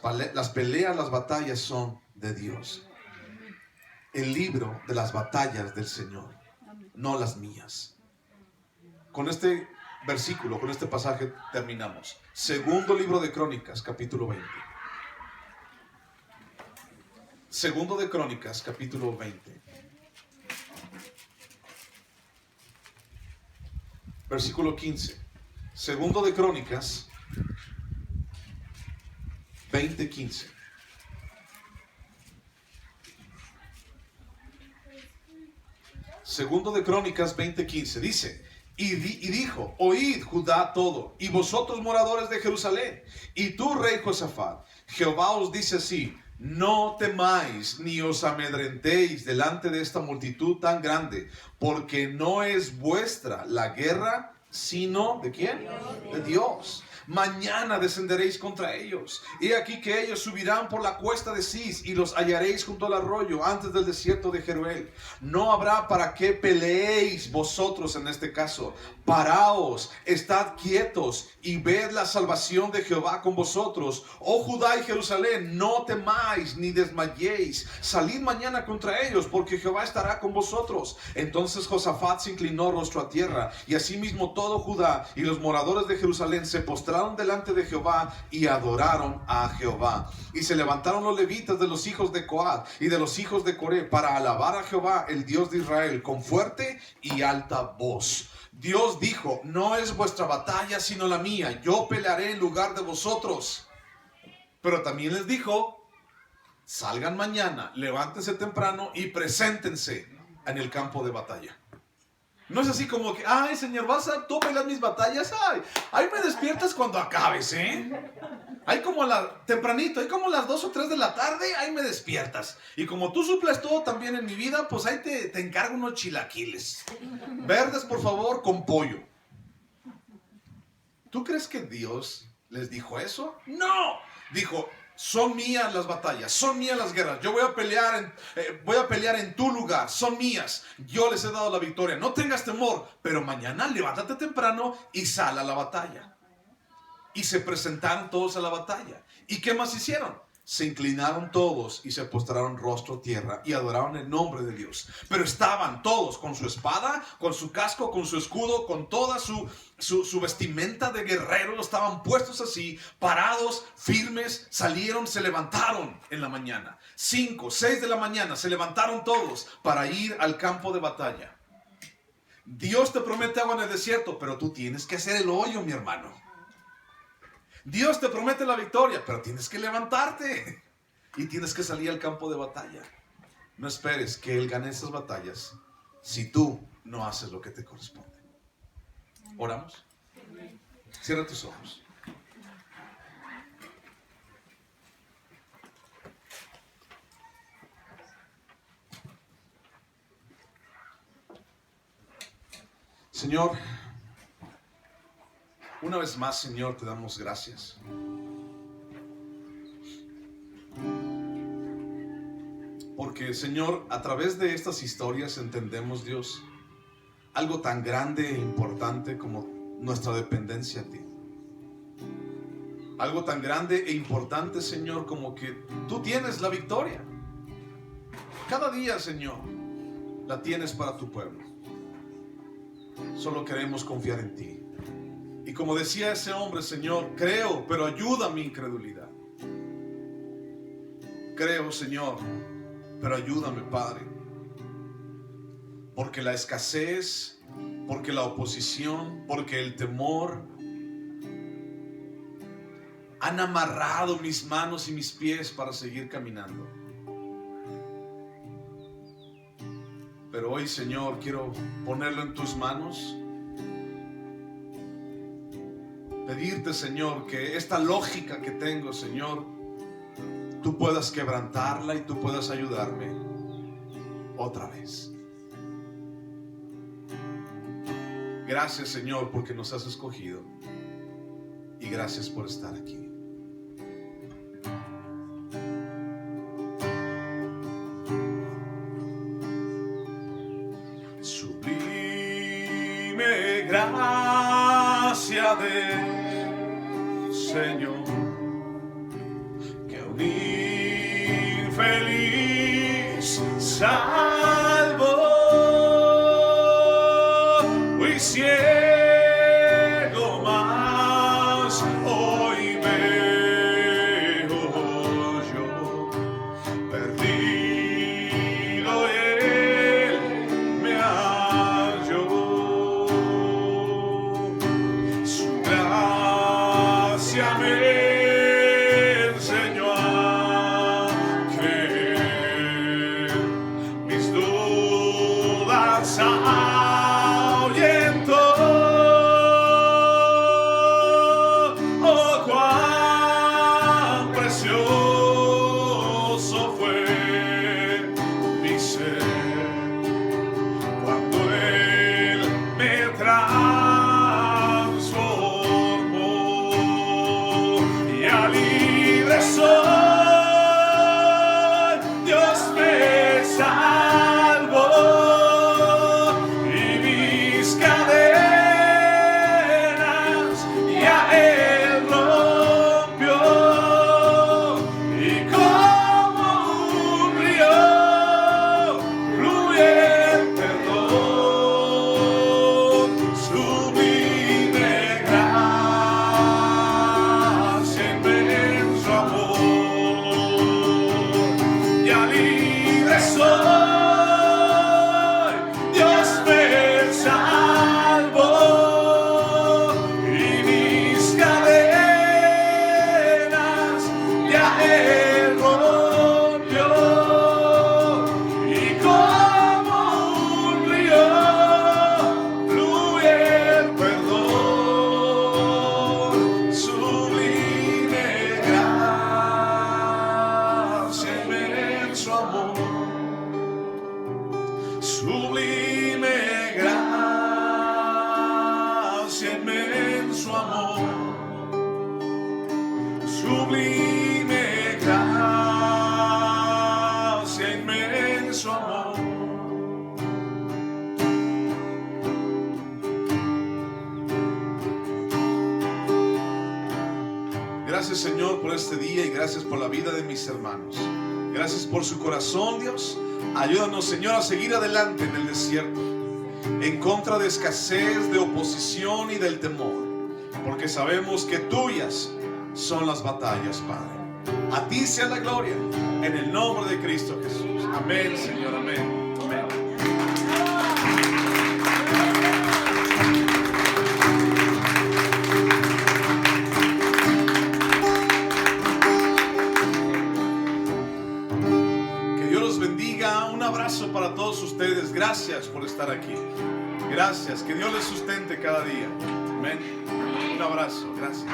peleas, las batallas son de Dios. El libro de las batallas del Señor, no las mías. Con este versículo, con este pasaje terminamos. Segundo libro de Crónicas, capítulo 20. Segundo de Crónicas, capítulo 20. Versículo 15. Segundo de Crónicas 20:15. Segundo de Crónicas 20:15 dice, y dijo, oíd Judá todo, y vosotros moradores de Jerusalén, y tú rey Josafat, Jehová os dice así, no temáis ni os amedrentéis delante de esta multitud tan grande, porque no es vuestra la guerra, sino ¿de quién? De Dios. Mañana descenderéis contra ellos. Y aquí que ellos subirán por la cuesta de Cis y los hallaréis junto al arroyo antes del desierto de Jeruel. No habrá para qué peleéis vosotros en este caso. Paraos, estad quietos y ved la salvación de Jehová con vosotros. Oh Judá y Jerusalén, no temáis ni desmayéis. Salid mañana contra ellos, porque Jehová estará con vosotros. Entonces Josafat se inclinó rostro a tierra, y asimismo todo Judá y los moradores de Jerusalén se postraron delante de Jehová y adoraron a Jehová. Y se levantaron los levitas de los hijos de Coat y de los hijos de Coré para alabar a Jehová, el Dios de Israel, con fuerte y alta voz. Dios dijo, no es vuestra batalla sino la mía, yo pelearé en lugar de vosotros. Pero también les dijo, salgan mañana, levántense temprano y preséntense en el campo de batalla. No es así como que, ay Señor, tú peleas mis batallas, ay me despiertas cuando acabes, Ahí como tempranito, ahí como las 2 o 3 de la tarde, ahí me despiertas. Y como tú suples todo también en mi vida, pues ahí te encargo unos chilaquiles. Verdes, por favor, con pollo. ¿Tú crees que Dios les dijo eso? ¡No! Dijo, son mías las batallas, son mías las guerras. Yo voy a pelear en tu lugar, son mías. Yo les he dado la victoria. No tengas temor, pero mañana levántate temprano y sal a la batalla. Y se presentaron todos a la batalla. ¿Y qué más hicieron? Se inclinaron todos y se postraron rostro a tierra y adoraron el nombre de Dios. Pero estaban todos con su espada, con su casco, con su escudo, con toda su vestimenta de guerrero. Estaban puestos así, parados, firmes, salieron, se levantaron en la mañana. 5, 6 de la mañana se levantaron todos para ir al campo de batalla. Dios te promete agua en el desierto, pero tú tienes que hacer el hoyo, mi hermano. Dios te promete la victoria, pero tienes que levantarte y tienes que salir al campo de batalla. No esperes que Él gane esas batallas si tú no haces lo que te corresponde. ¿Oramos? Cierra tus ojos. Señor, una vez más, Señor, te damos gracias. Porque, Señor, a través de estas historias entendemos, Dios, algo tan grande e importante como nuestra dependencia a ti. Algo tan grande e importante, Señor, como que tú tienes la victoria. Cada día, Señor, la tienes para tu pueblo. Solo queremos confiar en ti. Y como decía ese hombre, Señor, creo, pero ayuda a mi incredulidad. Creo, Señor, pero ayúdame, Padre. Porque la escasez, porque la oposición, porque el temor han amarrado mis manos y mis pies para seguir caminando. Pero hoy, Señor, quiero ponerlo en tus manos. Pedirte, Señor, que esta lógica que tengo, Señor, tú puedas quebrantarla y tú puedas ayudarme otra vez. Gracias, Señor, porque nos has escogido. Y gracias por estar aquí. Sublime gracia del Señor, que un infeliz salvo y ciego más hoy veo yo, perdido y Él me halló. Su gracia me enseñó a creer, mis dudas ahuyentó. Oh, cuán precioso fue mi ser cuando Él me transformó. Ya libre soy, Dios me salvó y mis cadenas ya Él rompió. Y como un río fluye el perdón, sublime gracia, inmenso amor. Ya libre soy, Dios me salvó y mis cadenas ya Él rompió. Y como un río fluye el perdón, sublime gracia, inmenso amor. Sublime gracia, inmenso amor. Sublime gracia, inmenso amor. Gracias, Señor, por este día y gracias por la vida de mis hermanos. Gracias por su corazón, Dios. Ayúdanos, Señor, a seguir adelante en el desierto, en contra de escasez, de oposición y del temor, porque sabemos que tuyas son las batallas, Padre. A ti sea la gloria, en el nombre de Cristo Jesús. Amén, Señor, amén. Amén. abrazo para todos ustedes. Gracias por estar aquí. Gracias. Que Dios les sustente cada día. Amén. Un abrazo. Gracias.